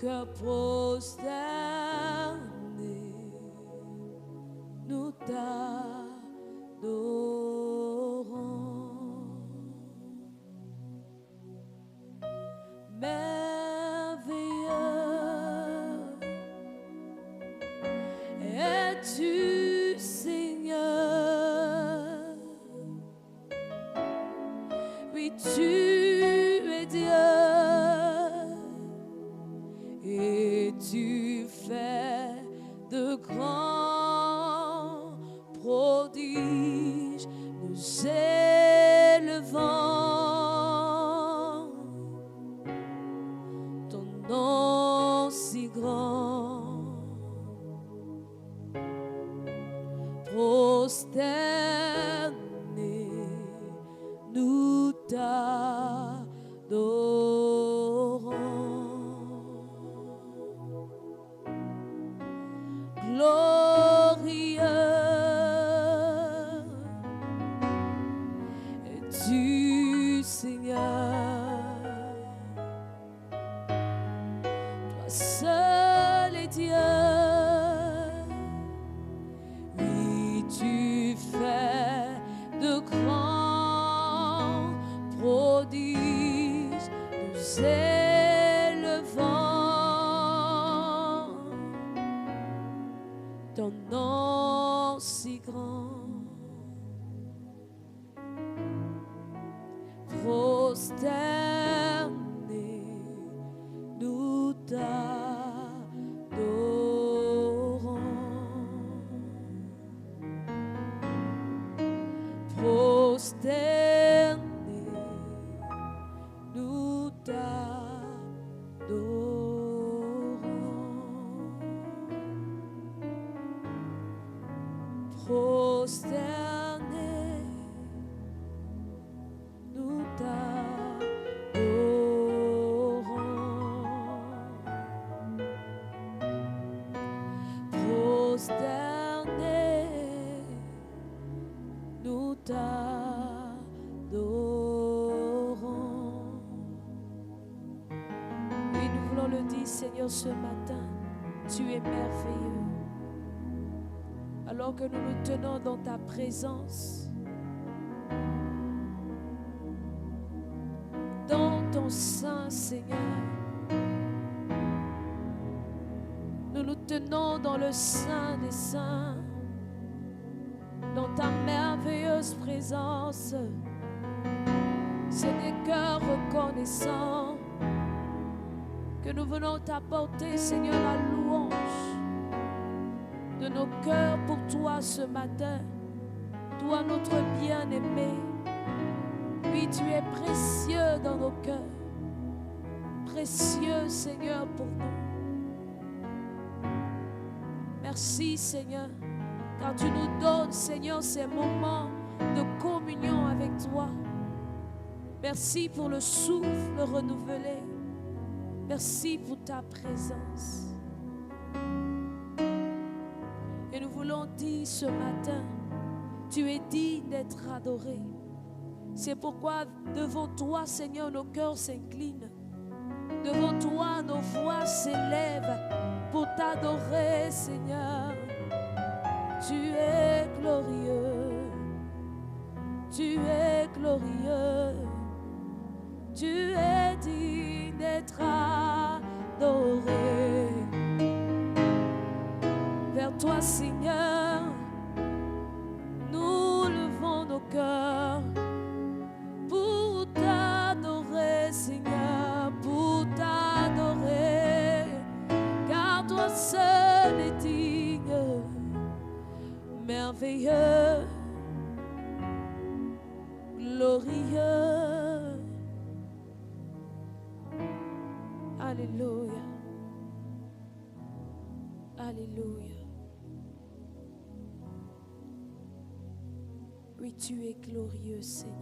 cœurs prosternés, nous t'adorons. Merveilleux es-tu, Seigneur. Oui, tu es Dieu et tu fais de grands prodiges. Nous élevons ton nom si grand. Prosternés, nous t'adorons. Glorieux es-tu, Seigneur. Toi seul es Dieu. Oui, tu fais de grands prodiges. Nous élevons ton nom si grand. Prosternés, nous t'adorons. Prosternés, nous t'adorons. Prosternés, nous t'adorons. Prosternés, nous t'adorons. Oui, nous voulons le dire, Seigneur, ce matin, tu es merveilleux. Alors que nous nous tenons dans ta présence, dans ton sein, Seigneur, nous nous tenons dans le sein des saints, dans ta merveilleuse présence. C'est des cœurs reconnaissants que nous venons t'apporter, Seigneur, la louange de nos cœurs pour toi ce matin. Toi, notre bien-aimé, oui, tu es précieux dans nos cœurs, précieux, Seigneur, pour nous. Merci, Seigneur, car tu nous donnes, Seigneur, ces moments de communion avec toi. Merci pour le souffle renouvelé. Merci pour ta présence. Et nous voulons dire ce matin, tu es digne d'être adoré. C'est pourquoi devant toi, Seigneur, nos cœurs s'inclinent. Devant toi, nos voix s'élèvent pour t'adorer, Seigneur. Tu es glorieux. Tu es glorieux. Tu es digne d'être adoré. Vers toi, Seigneur, nous levons nos cœurs pour t'adorer, Seigneur, pour t'adorer, car toi seul es digne, merveilleux, glorieux. Alléluia. Alléluia. Oui, tu es glorieux, Seigneur.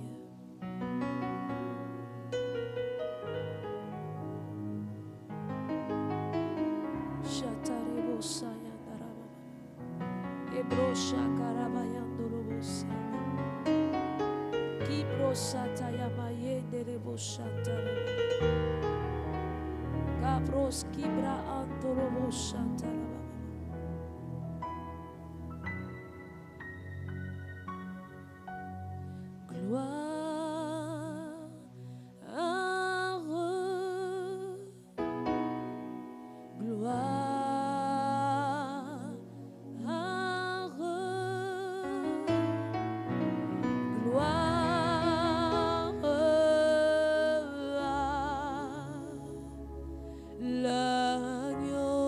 Shatarebo sayandaraba. Ebro shakarabayandorobo sana. Kibro satayamayenderebo shantaraba. Kabro L'agneau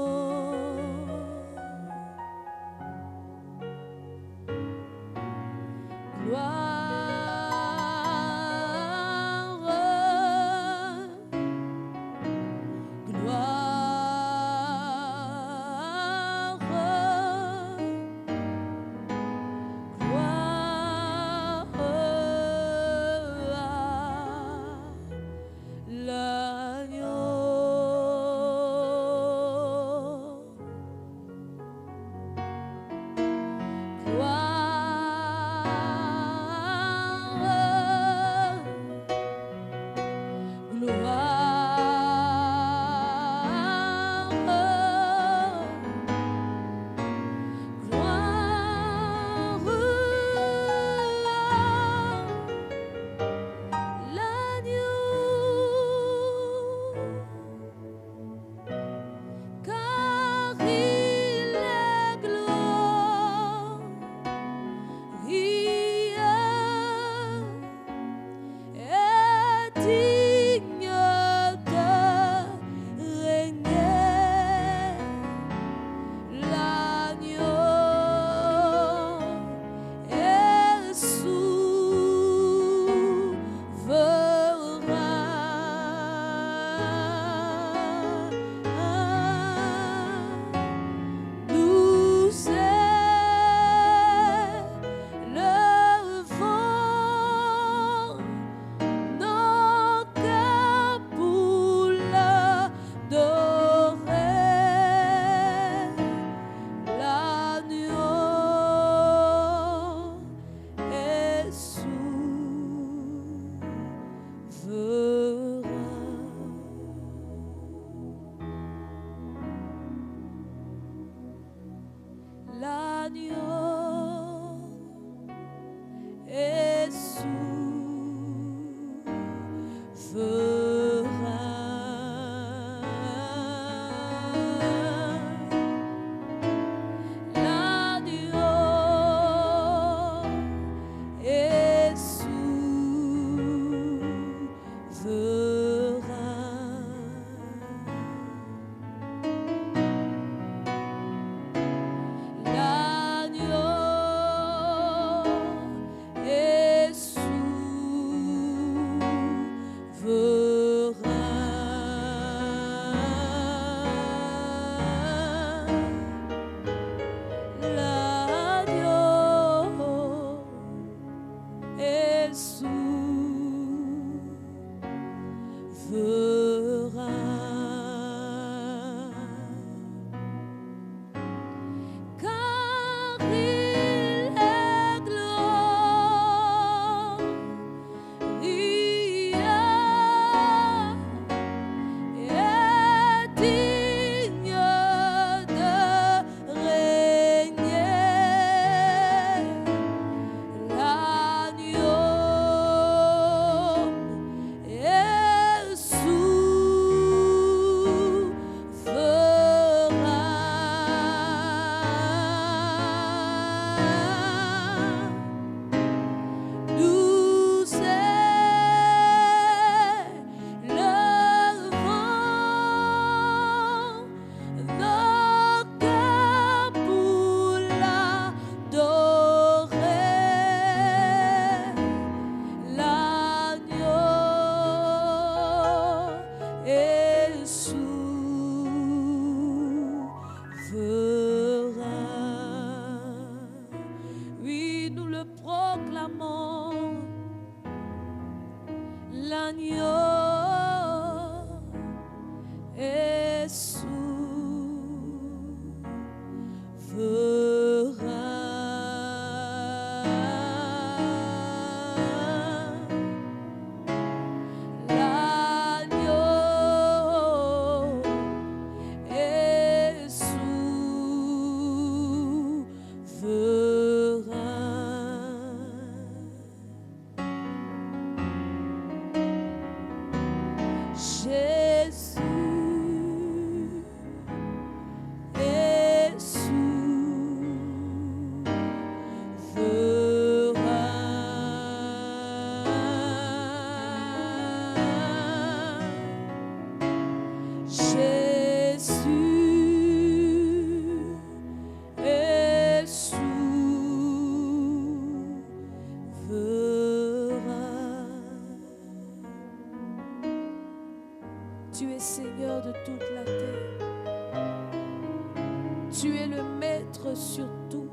Tu es le maître sur tout.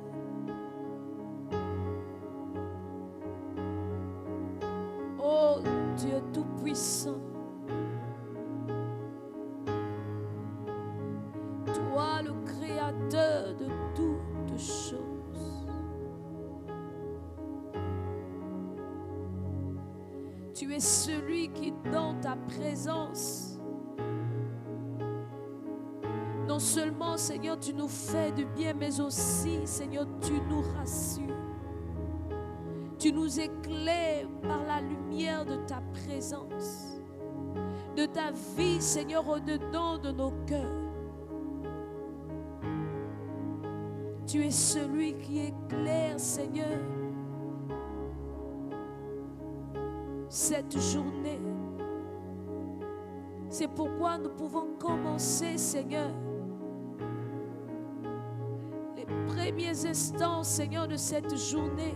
Oh Dieu tout-puissant, toi le créateur de toutes choses. Tu es celui qui, dans ta présence, non seulement, Seigneur, tu nous fais du bien, mais aussi, Seigneur, tu nous rassures. Tu nous éclaires par la lumière de ta présence, de ta vie, Seigneur, au-dedans de nos cœurs. Tu es celui qui éclaire, Seigneur, cette journée. C'est pourquoi nous pouvons commencer, Seigneur, les premiers instants, Seigneur, de cette journée,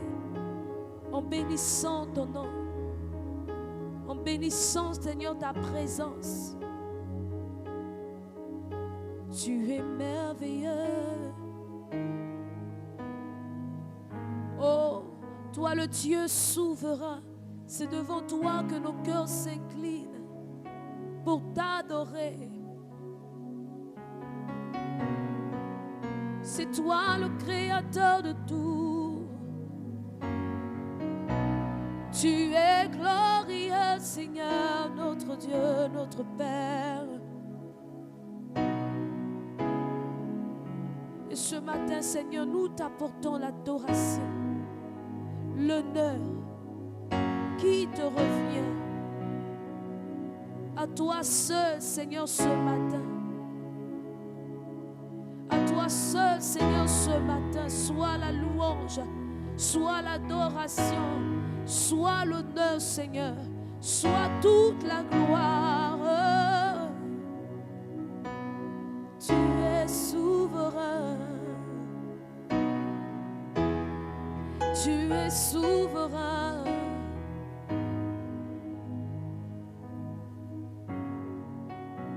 en bénissant ton nom, en bénissant, Seigneur, ta présence. Tu es merveilleux. Oh, toi le Dieu souverain, c'est devant toi que nos cœurs s'inclinent pour t'adorer. C'est toi le créateur de tout. Tu es glorieux, Seigneur, notre Dieu, notre Père. Et ce matin, Seigneur, nous t'apportons l'adoration, l'honneur qui te revient. À toi seul, Seigneur, ce matin. À toi seul, Seigneur, ce matin, soit la louange, soit l'adoration, soit l'honneur, Seigneur, soit toute la gloire. Tu es souverain. Tu es souverain.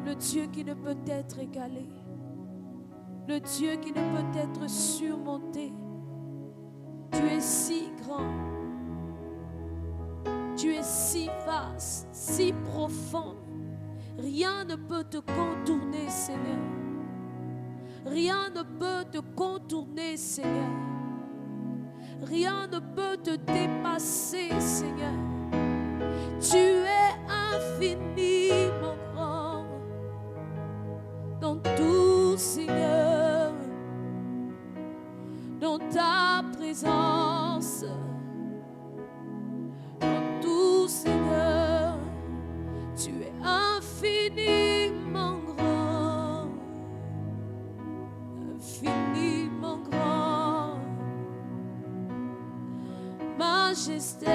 Le Dieu qui ne peut être égalé. Le Dieu qui ne peut être surmonté. Tu es si grand. Tu es si vaste, si profond. Rien ne peut te contourner, Seigneur. Rien ne peut te contourner, Seigneur. Rien ne peut te dépasser, Seigneur. Tu es infiniment grand dans tout, Seigneur, dans ta présence. Dans tout, Seigneur, tu es infiniment grand, infiniment grand. Majesté,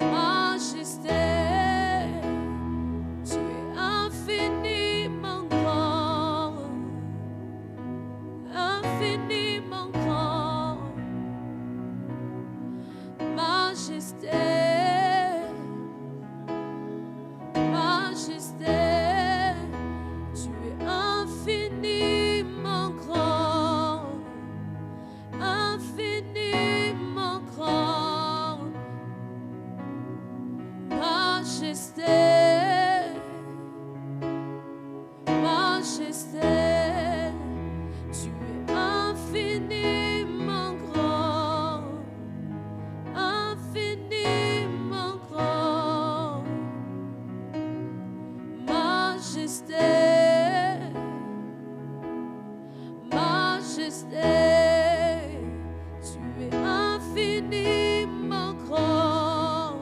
majesté, tu es infiniment grand, infiniment grand. Majesté, majesté, tu es infiniment grand, infiniment grand. Majesté, majesté, tu es infiniment grand, infiniment grand. Majesté, majesté, tu es infiniment grand,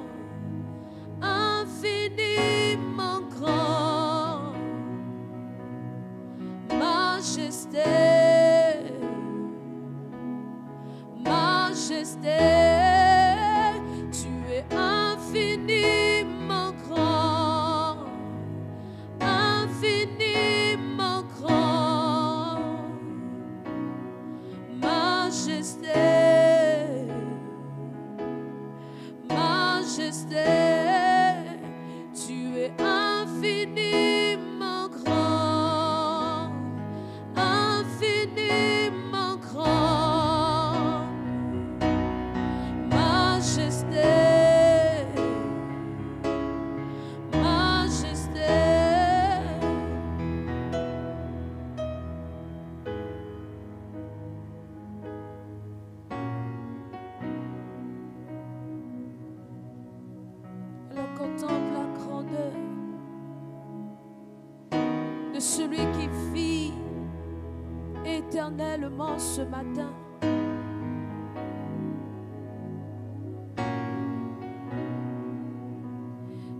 infiniment grand. Majesté, majesté, tu es infiniment grand, infiniment grand. Majesté, majesté, tu es infiniment grand, celui qui vit éternellement ce matin.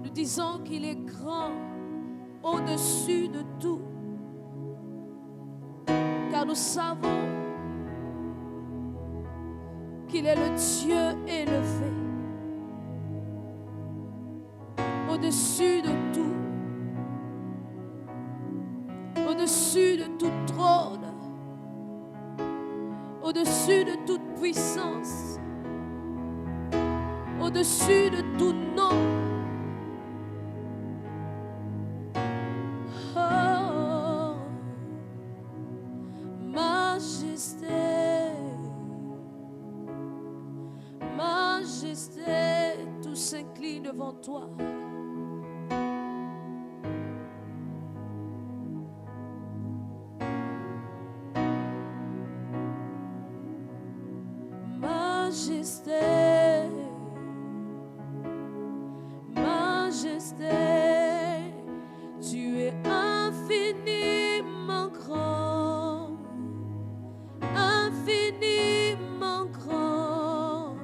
Nous disons qu'il est grand au-dessus de tout, car nous savons qu'il est le Dieu élevé, au-dessus de tout, au-dessus de tout trône, au-dessus de toute puissance, au-dessus de tout nom. Oh, majesté, majesté, tout s'incline devant toi. Majesté, majesté, tu es infiniment grand, infiniment grand.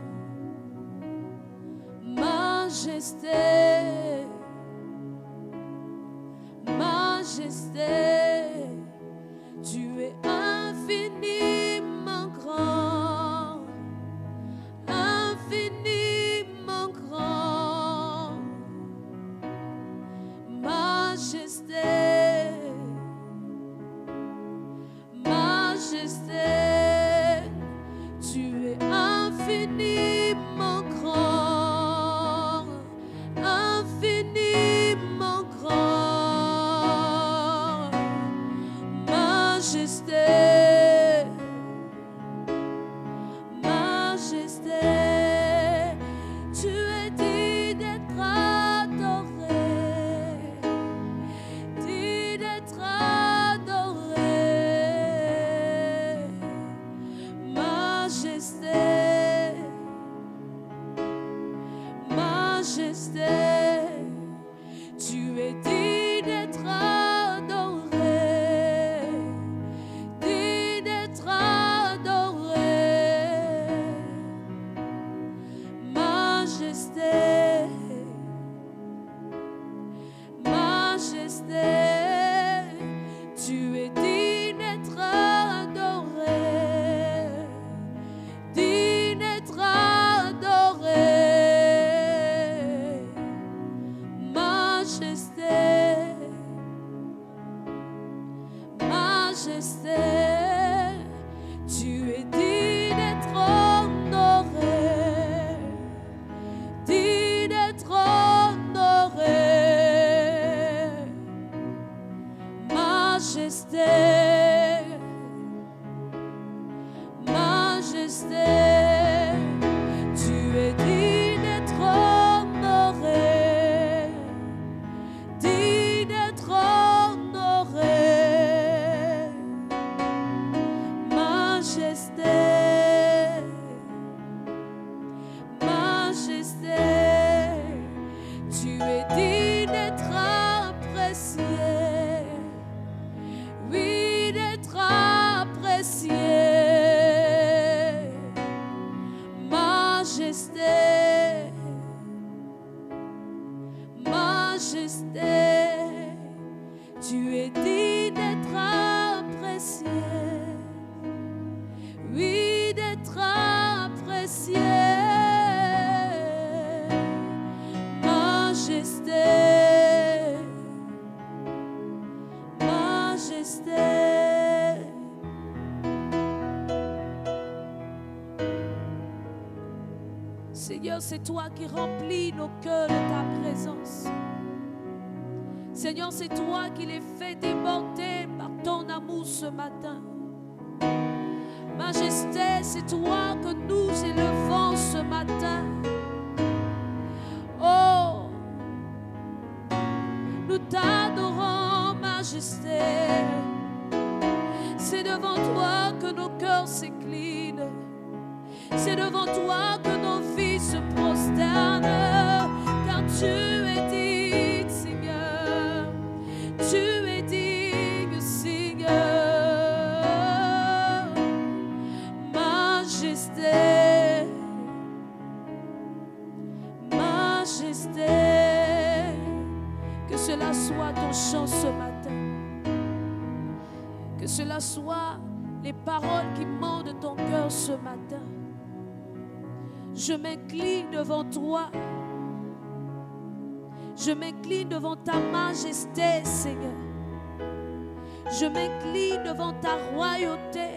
Majesté, majesté, tu es infiniment grand, infiniment grand. Majesté, majesté, tu es infiniment grand, infiniment grand. Majesté, majesté, tu es dit d'être adoré, dit d'être adoré. Majesté, majesté, tu es dit d'être adoré, dit d'être adoré. Majesté, majesté, tu es dit d'être adoré, dit d'être adoré. Majesté, majesté, tu es dit d'être honoré, dit d'être honoré. Majesté, majesté, tu es dit d'être honoré, dit d'être honoré. Majesté, majesté, tu es dit d'être apprécié, oui, d'être apprécié. Majesté, majesté, tu es dit d'être apprécié, oui, d'être apprécié. Majesté, majesté. Seigneur, c'est toi qui remplis nos cœurs de ta présence. Seigneur, c'est toi qui les fais déborder par ton amour ce matin. Majesté, c'est toi que nous élevons ce matin. Oh, nous t'adorons, Majesté. C'est devant toi que nos cœurs s'inclinent. C'est devant toi que nos vies se prosternent. Car tu es digne, Seigneur. Tu es digne. cela soit les paroles qui montent de ton cœur ce matin. Je m'incline devant toi. Je m'incline devant ta majesté, Seigneur. Je m'incline devant ta royauté.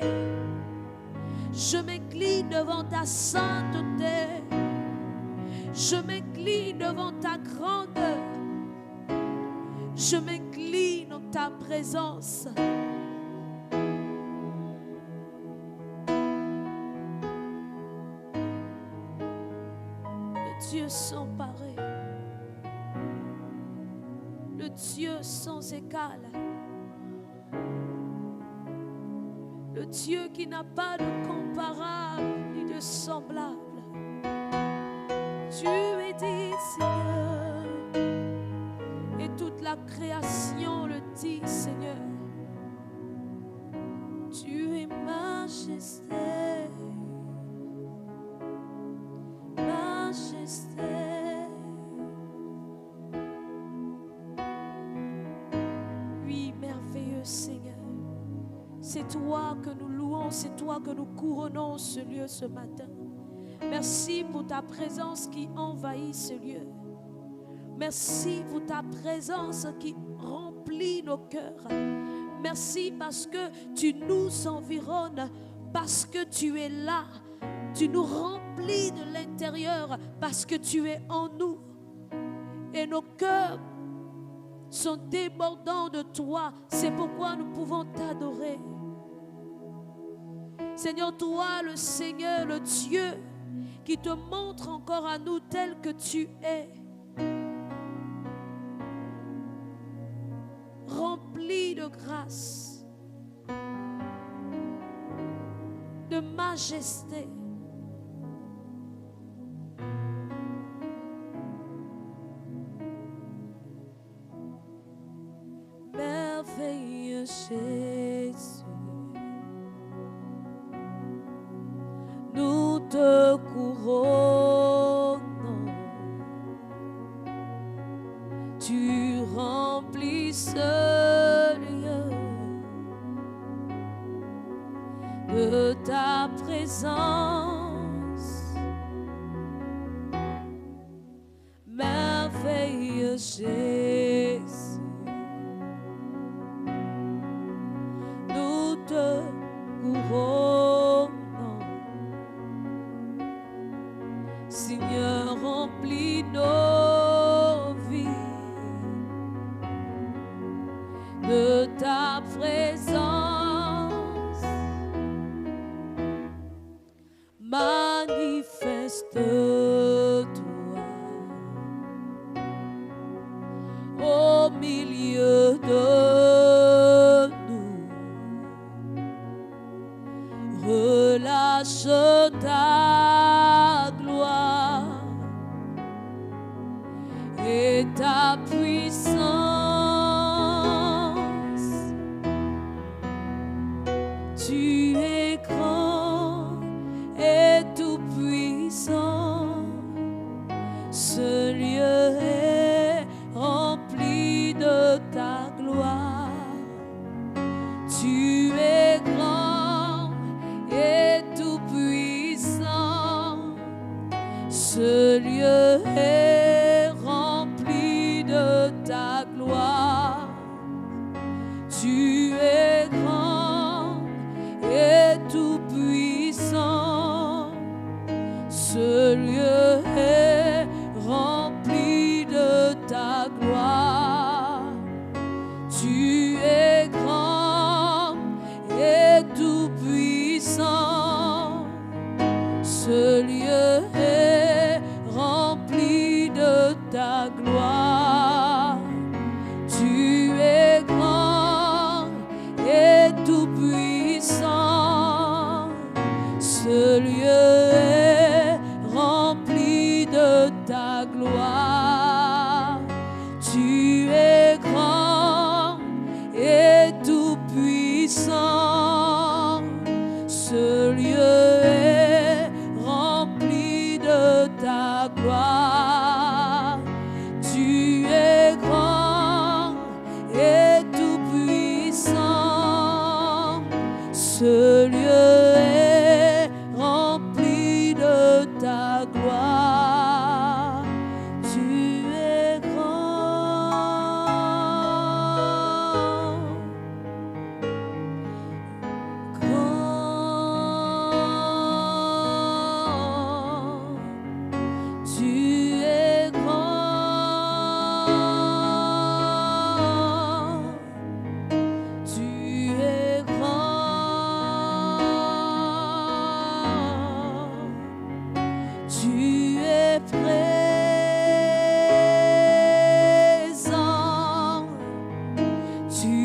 Je m'incline devant ta sainteté. Je m'incline devant ta grandeur. Je m'incline dans ta présence. Le Dieu sans pareil. Le Dieu sans égal. Le Dieu qui n'a pas de comparable ni de semblable. Tu es dit, Seigneur, et toute la création le dit, Seigneur. Tu es majesté, majesté. Oui, merveilleux Seigneur. C'est toi que nous louons, c'est toi que nous couronnons ce lieu ce matin. Merci pour ta présence qui envahit ce lieu. Merci pour ta présence qui remplit nos cœurs. Merci parce que tu nous environnes, parce que tu es là. Tu nous remplis de l'intérieur parce que tu es en nous. Et nos cœurs sont débordants de toi. C'est pourquoi nous pouvons t'adorer. Seigneur, toi, le Seigneur, le Dieu qui te montre encore à nous tel que tu es, rempli de grâce, de majesté. Merveilleux Jésus, nous te couronnons. Tu remplis ce lieu de ta présence. Merveilleux Jésus, nous te couronnons. Seigneur, remplis nos vies de ta présence. Manifeste-toi au milieu de nous. Relâche ta gloire et ta puissance. Tu es grand et tout puissant. Ce lieu est rempli de ta gloire. Tu es grand et tout puissant. Ce lieu est rempli de ta gloire. Tu es grand et tout puissant. Ce lieu est rempli de ta gloire. Tu es grand et tout puissant. Ce lieu est rempli de ta gloire. Tu es grand et tout puissant. Ce lieu est rempli de ta gloire. Tu es grand et tout puissant. Ce lieu est rempli de ta gloire. Tu es grand et tout puissant. Ce lieu est rempli de ta gloire. Tu es grand, grand. Tu es grand. Tu es grand. Tu es présent. Tu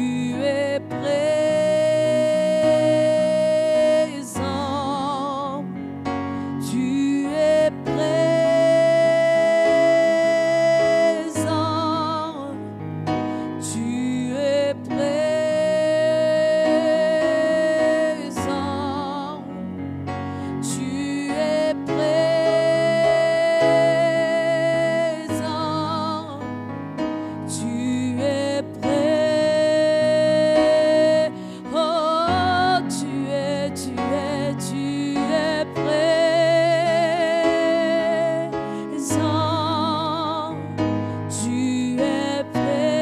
es présent. Tu es présent. Tu es présent. Tu es présent. Tu es prêt. Oh, tu es présent. Tu es prêt.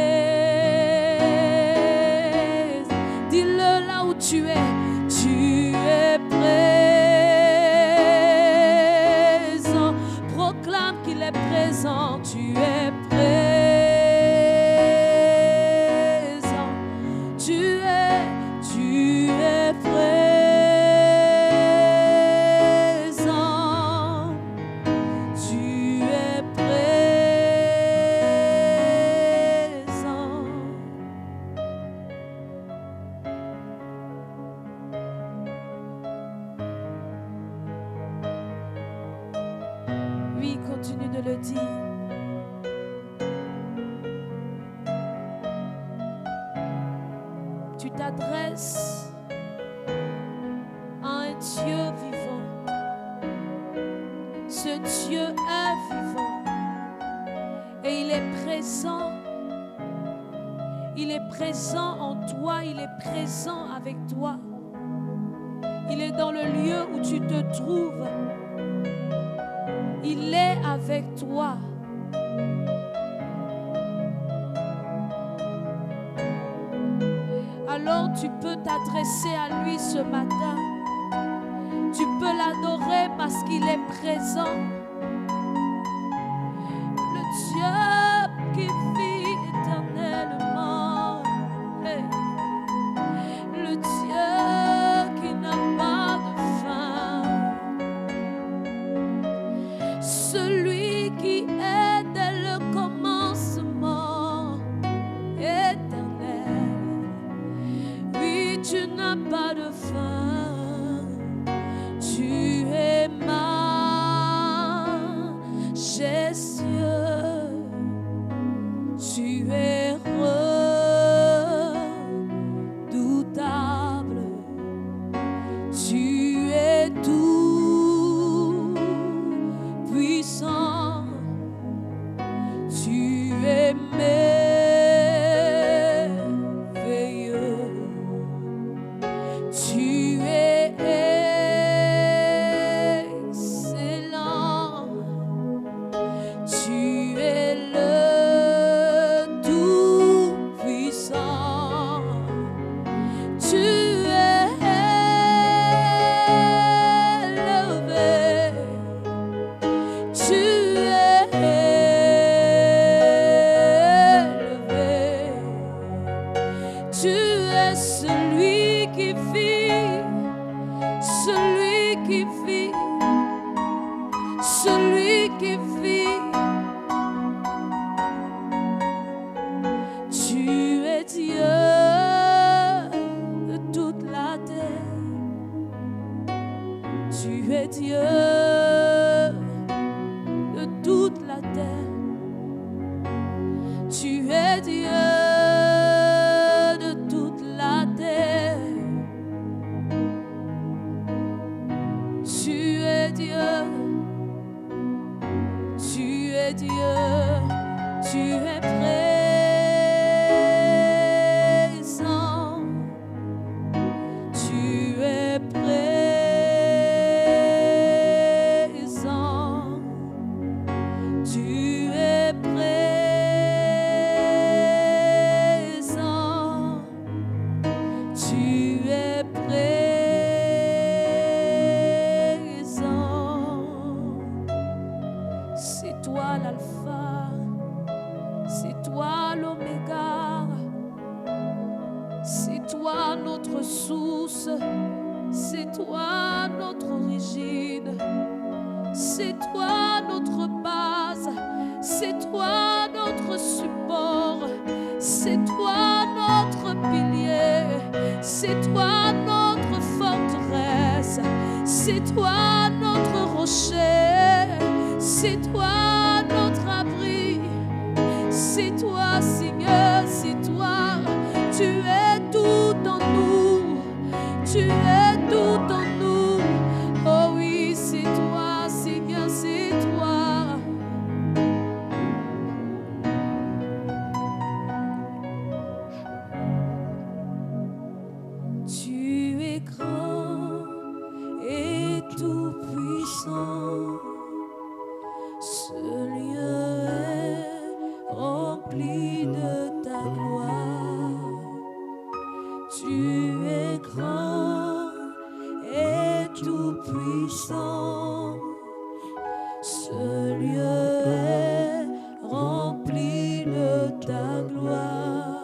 Dis-le là où tu es. Tu es présent. Proclame qu'il est présent. Tu es présent. Tu es présent. Tu es présent. Oui, continue de le dire. Tu t'adresses à un Dieu vivant. Ce Dieu est vivant et il est présent. Il est présent en toi, il est présent avec toi. Il est dans le lieu où tu te trouves. Il est avec toi. Alors tu peux t'adresser à lui ce matin. Tu peux l'adorer parce qu'il est présent. Le Dieu qui vit éternellement. Hey. Le Dieu qui n'a pas de fin. Celui qui est dès le commencement. Éternel. Oui, tu n'as pas de fin. Tu es majestueux. Tu es redoutable. Tu es tout puissant. Tu es merveilleux. Tu es excellent. Tu es le tout-puissant. Tu es élevé. Tu es élevé. Tu es celui qui vit, celui qui vit, celui qui vit. Tu es Dieu de toute la terre. Tu es Dieu de toute la terre. Tu es Dieu de toute la terre. Tu es Dieu. Tu es Dieu. Tu es présent. Tu es Tu es présent. C'est toi l'alpha, c'est toi l'oméga, c'est toi notre source, c'est toi notre origine, c'est toi notre base, c'est toi notre support, c'est toi notre pilier, c'est toi notre forteresse, c'est toi notre rocher, c'est toi notre abri, c'est toi Seigneur, c'est toi, tu es tout en nous, tu es tout en nous, oh oui c'est toi Seigneur, c'est toi. Tu es grand et tout puissant, ce lieu est rempli de ta gloire. Tu es grand et tout puissant, ce lieu est rempli de ta gloire.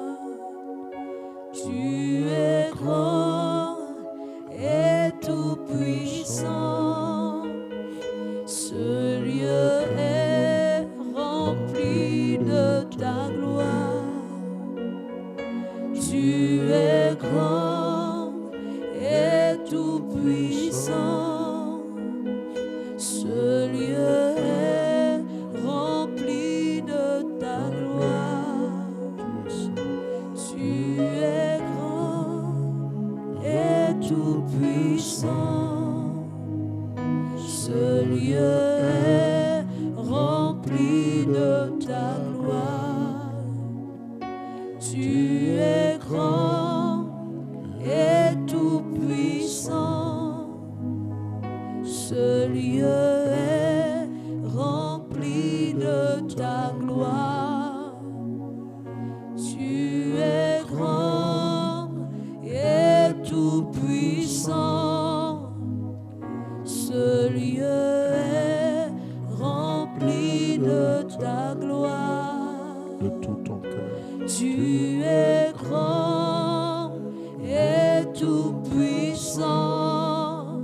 Tu es grand et tout puissant, ce lieu est rempli de ta gloire. Tu es grand et tout puissant, ce lieu est rempli de ta gloire. Tu es grand et tout puissant, ce lieu est rempli de ta gloire. Tu es grand et tout puissant, ce lieu est rempli de ta gloire. Tu es grand et tout puissant, ce lieu est rempli de ta gloire. De tout ton cœur. Tu es grand et tout puissant,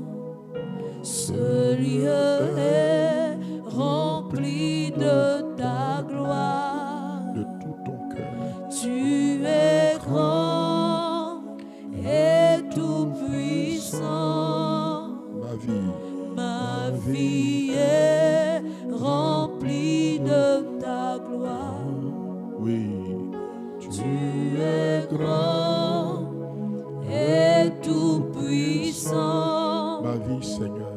ce lieu est rempli de ta gloire. De tout ton cœur. Tu es grand et tout puissant. Ma vie est remplie de ta gloire. Oui. Tu es grand et tout puissant. Ma vie, Seigneur.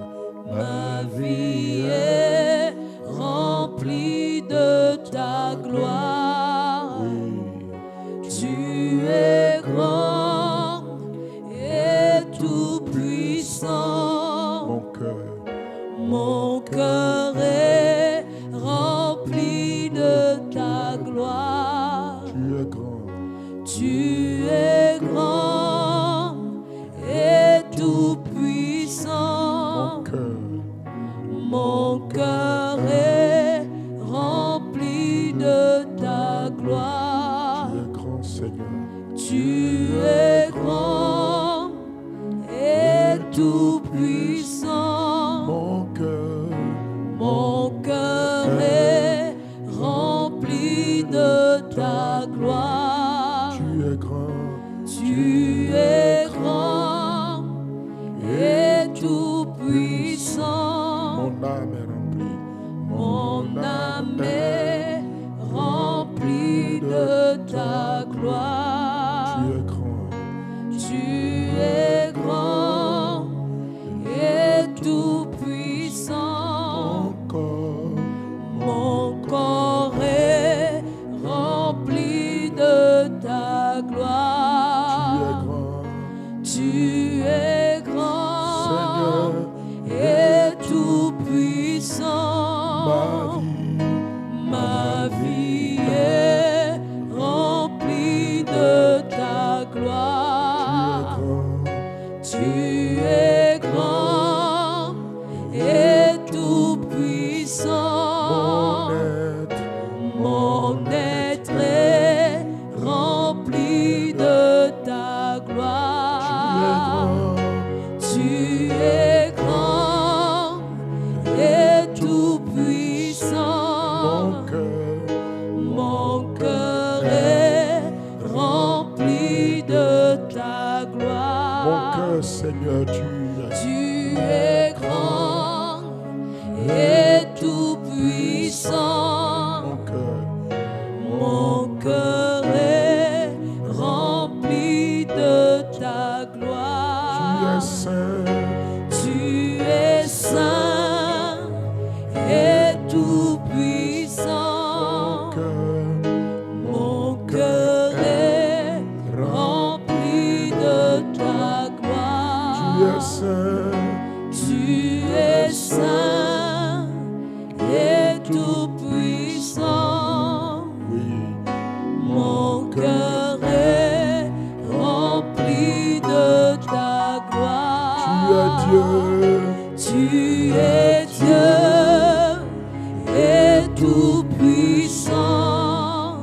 Ma vie est remplie de ta gloire. Oui. Tu es grand et tout puissant. Mon cœur est rempli de ta gloire. Tu es grand. Tu es grand et tout puissant. Mon cœur est rempli de ta gloire. Tu es grand, Seigneur. Tu es grand et tout puissant. Mon cœur est rempli de ta gloire. Tu es grand. Tu es grand et tout puissant. Mon âme est remplie. Mon âme est remplie de ta gloire. Tu es grand. Tu es grand et tout puissant. Mon corps est rempli de ta gloire. Tu es grand et tout puissant. ta Tu es gloire. grand. Tu es grand et tout puissant. Mon cœur Mon cœur est rempli de ta Mon gloire. cœur, Seigneur, Tu es grand et tout puissant. Mon cœur Mon cœur est rempli de ta Tu es gloire. saint. Tu es saint et tout puissant. Mon cœur est rempli de ta gloire. Tu es saint. Tu es saint et tout puissant. Oui. Mon cœur est rempli de ta gloire. Tu Tu es es Dieu. Dieu et tout puissant.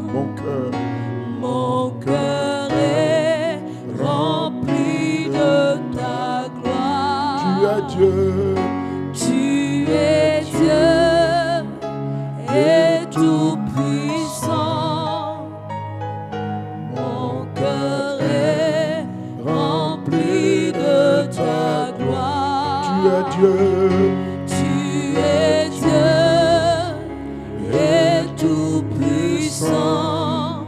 Mon cœur est rempli de ta gloire. Tu es Dieu. Tu es Dieu et tout puissant. Mon cœur est rempli de ta gloire. Tu es Dieu. Tu es Dieu et tout puissant.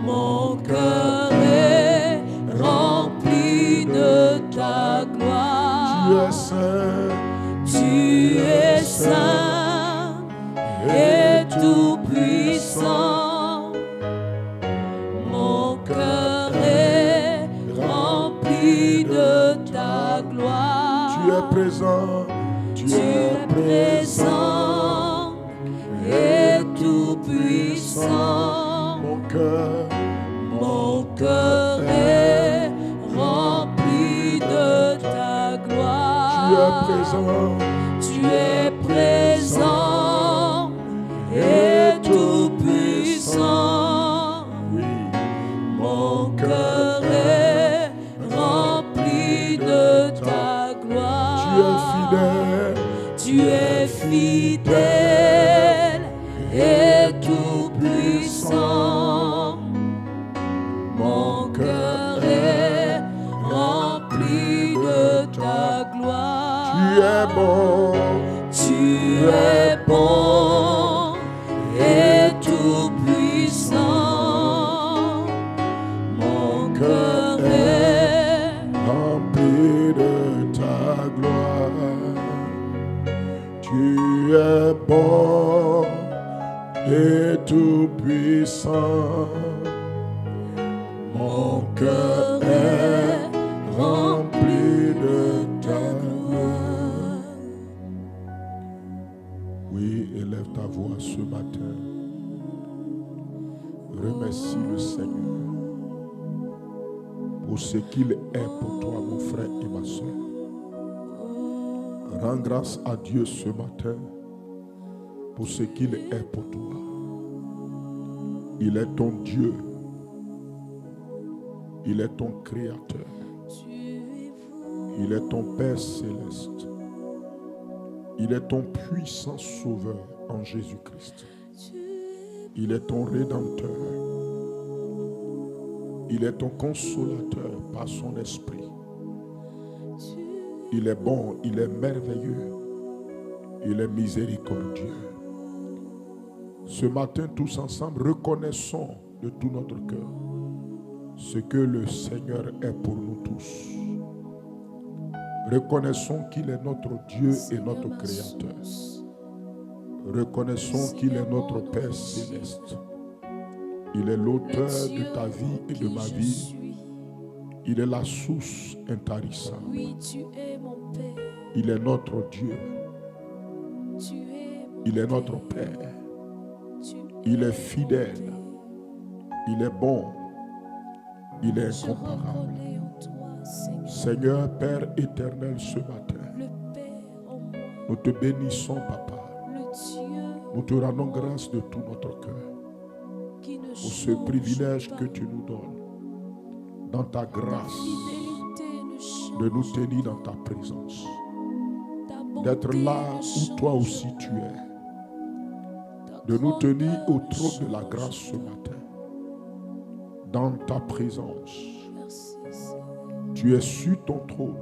Mon cœur est rempli de ta Tu gloire. es saint. Tu es saint et tout puissant. Mon cœur est rempli de ta gloire. Tu es présent. Tu es présent et tout puissant. Mon cœur est rempli de ta gloire. Tu es présent et tout puissant. Mon cœur est rempli de ta gloire. Tu es fidèle et tout puissant. Mon cœur est rempli de ta gloire. Tu es bon. Tu es bon et tout puissant. Mon cœur est rempli de ta gloire. Tu es bon et tout puissant. Mon cœur est rempli de ta gloire. Oui, élève ta voix ce matin. Remercie le Seigneur pour ce qu'il est pour toi, mon frère et ma soeur. Rends grâce à Dieu ce matin pour ce qu'il est pour toi. Il est ton Dieu. Il est ton Créateur. Il est ton Père céleste. Il est ton puissant Sauveur en Jésus-Christ. Il est ton Rédempteur. Il est ton consolateur par son esprit. Il est bon, il est merveilleux. Il est miséricordieux. Ce matin, tous ensemble, reconnaissons de tout notre cœur ce que le Seigneur est pour nous tous. Reconnaissons qu'il est notre Dieu et notre Créateur. Reconnaissons qu'il est notre Père céleste. Il est l'auteur de ta vie et de ma vie. Il est la source intarissable. Oui, tu es mon Père. Il est notre Dieu. Tu es mon Il est notre Père. Il est fidèle. Il est bon. Il est incomparable. Seigneur, Père éternel, ce matin, nous te bénissons, Papa. Nous te rendons grâce de tout notre cœur pour ce privilège que tu nous donnes dans ta grâce, de nous tenir dans ta présence, d'être là où toi aussi tu es, de nous tenir au trône de la grâce ce matin, dans ta présence. Tu es sur ton trône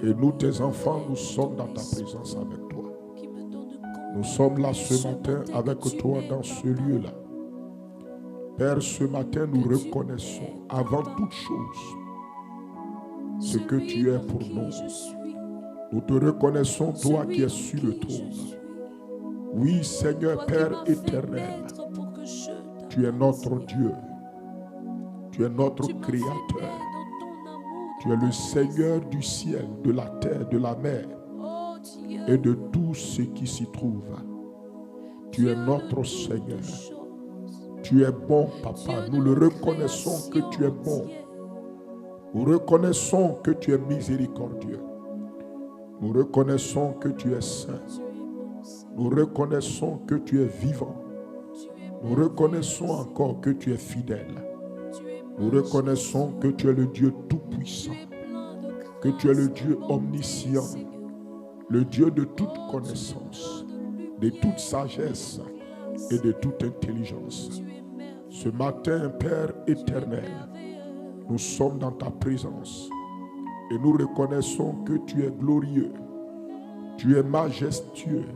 et nous, tes enfants, nous sommes dans ta présence avec toi. Nous sommes là ce matin avec toi dans ce lieu-là. Père, ce matin, nous reconnaissons avant toute chose ce que tu es pour nous. Nous te reconnaissons, toi qui es sur le trône. Oui, Seigneur, Père éternel, tu es notre Dieu. Tu es notre Créateur. Tu es le Seigneur du ciel, de la terre, de la mer et de tout ce qui s'y trouve. Tu es notre Seigneur. Tu es bon, Papa. Nous le reconnaissons que tu es bon. Nous reconnaissons que tu es miséricordieux. Nous reconnaissons que tu es saint. Nous reconnaissons que tu es vivant. Nous reconnaissons encore que tu es fidèle. Nous reconnaissons que tu es le Dieu tout-puissant, que tu es le Dieu omniscient, le Dieu de toute connaissance, de toute sagesse et de toute intelligence. Ce matin, Père éternel, nous sommes dans ta présence et nous reconnaissons que tu es glorieux, tu es majestueux,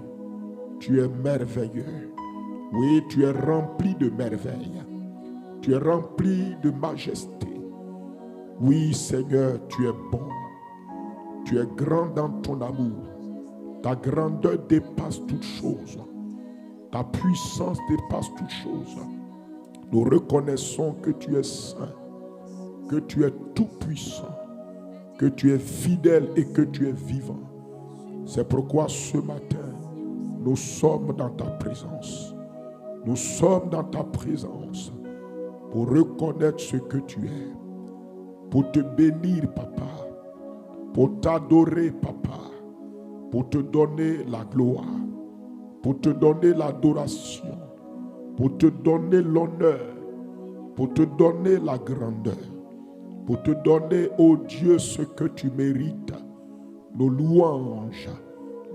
tu es merveilleux. Oui, tu es rempli de merveilles. Tu es rempli de majesté. Oui, Seigneur, tu es bon. Tu es grand dans ton amour. Ta grandeur dépasse toutes choses. Ta puissance dépasse toutes choses. Nous reconnaissons que tu es saint, que tu es tout puissant, que tu es fidèle et que tu es vivant. C'est pourquoi ce matin, nous sommes dans ta présence. Nous sommes dans ta présence pour reconnaître ce que tu es, pour te bénir, Papa, pour t'adorer, Papa, pour te donner la gloire, pour te donner l'adoration, pour te donner l'honneur, pour te donner la grandeur, pour te donner, ô Dieu, ce que tu mérites, nos louanges,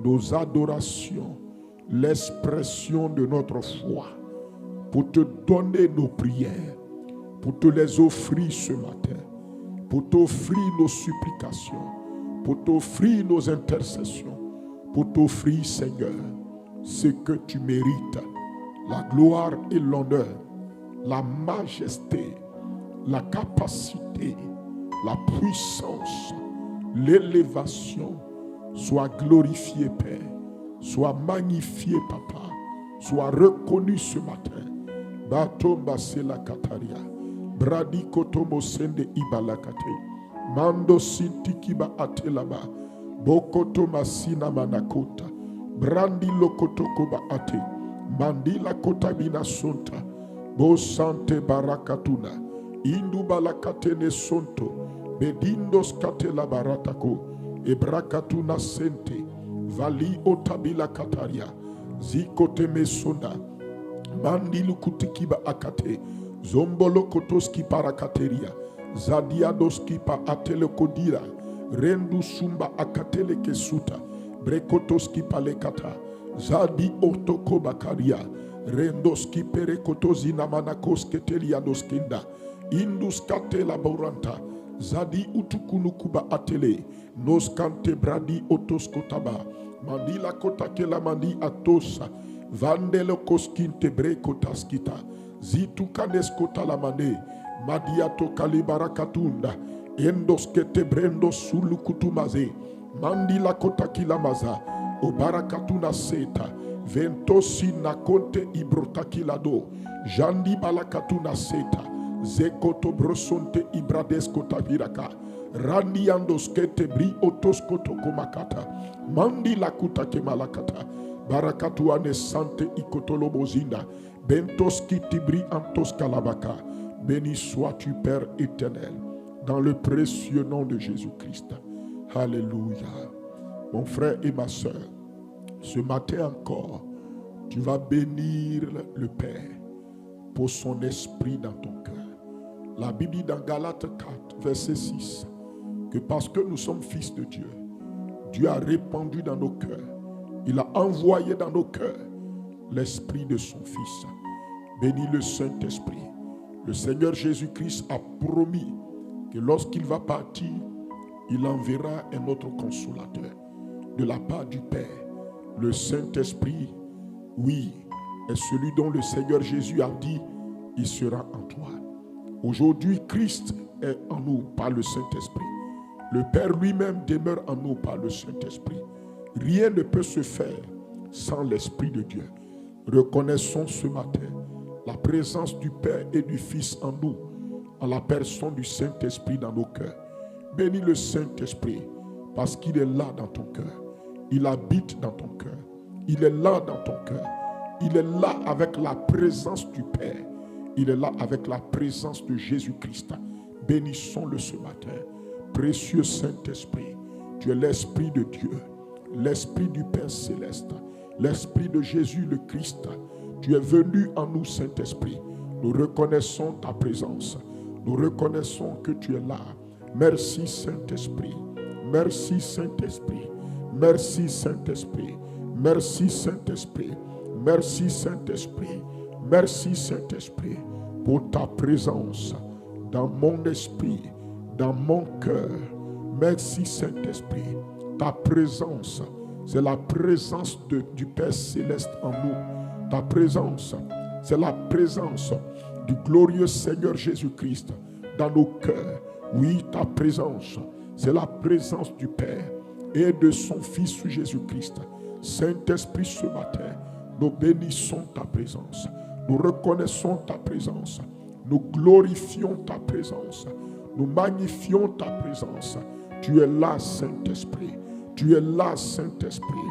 nos adorations, l'expression de notre foi, pour te donner nos prières, pour te les offrir ce matin, pour t'offrir nos supplications, pour t'offrir nos intercessions, pour t'offrir, Seigneur, ce que tu mérites, la gloire et l'honneur, la majesté, la capacité, la puissance, l'élévation. Sois glorifié, Père, sois magnifié, Papa, sois reconnu ce matin. Batomba sela kataria. Bradi kotomo sende ibalakate. Mando sintikiba atelaba. Bokoto masina manakota. Brandi lokotokoba ate. Mandila kotabina sonta. Bo sante barakatuna. Indu balakatene sonto. Bedindos katela baratako. Ebrakatuna sente. Vali otabila kataria. Zikote mesonda. Mandilu kutikiba akate. Zombolo kotoski parakateria. Zadiadoski pa atele kodira. Rendu sumba akatele kesuta. Brekotoski palekata. Zadi otoko bakaria. Rendoski perekotozi namanakoske teliadoskinda. Indus kate laboranta. Zadi utukunukuba atele. Noskante bradi otoskotaba. Mandila kotake la mandi atosa. Vandelo koskinte brekotaskita. Zitu kaneskota la mande. Madiato kalibarakatunda. Endoskete brendo sulukutumaze. Mandila kotaki la maza. Obarakatuna seta. Ventosi nakonte ibrotakilado. Jandi balakatuna seta. Zekoto brosonte ibradeskota viraka. Randi andoskete bri otoskoto komakata. Mandi lakuta kemalakata. Barakatu ane sante ikotolobozinda. Bentoski tibri antos kalabaka. Béni sois-tu, Père éternel, dans le précieux nom de Jésus-Christ. Alléluia. Mon frère et ma soeur, ce matin encore, tu vas bénir le Père pour son esprit dans ton cœur. La Bible dit dans Galates 4, verset 6, que parce que nous sommes fils de Dieu, Dieu a répandu dans nos cœurs, il a envoyé dans nos cœurs l'Esprit de son Fils. Bénis le Saint-Esprit. Le Seigneur Jésus-Christ a promis que lorsqu'il va partir, il enverra un autre consolateur de la part du Père. Le Saint-Esprit, oui, est celui dont le Seigneur Jésus a dit, il sera en toi. Aujourd'hui, Christ est en nous par le Saint-Esprit. Le Père lui-même demeure en nous par le Saint-Esprit. Rien ne peut se faire sans l'Esprit de Dieu. Reconnaissons ce matin la présence du Père et du Fils en nous, en la personne du Saint-Esprit dans nos cœurs. Bénis le Saint-Esprit parce qu'il est là dans ton cœur. Il habite dans ton cœur. Il est là dans ton cœur. Il est là avec la présence du Père. Il est là avec la présence de Jésus-Christ. Bénissons-le ce matin. Précieux Saint-Esprit, tu es l'Esprit de Dieu, l'Esprit du Père Céleste, l'Esprit de Jésus le Christ. Tu es venu en nous, Saint-Esprit. Nous reconnaissons ta présence. Nous reconnaissons que tu es là. Merci, Saint-Esprit. Merci, Saint-Esprit. Merci, Saint-Esprit. Merci, Saint-Esprit. Merci, Saint-Esprit. Merci, Saint-Esprit, pour ta présence dans mon esprit, dans mon cœur. Merci, Saint-Esprit. Ta présence, c'est la présence du Père Céleste en nous. Ta présence, c'est la présence du glorieux Seigneur Jésus-Christ dans nos cœurs. Oui, ta présence, c'est la présence du Père et de son Fils Jésus-Christ. Saint-Esprit, ce matin, nous bénissons ta présence. Nous reconnaissons ta présence. Nous glorifions ta présence. Nous magnifions ta présence. Tu es là, Saint-Esprit. Tu es là, Saint-Esprit.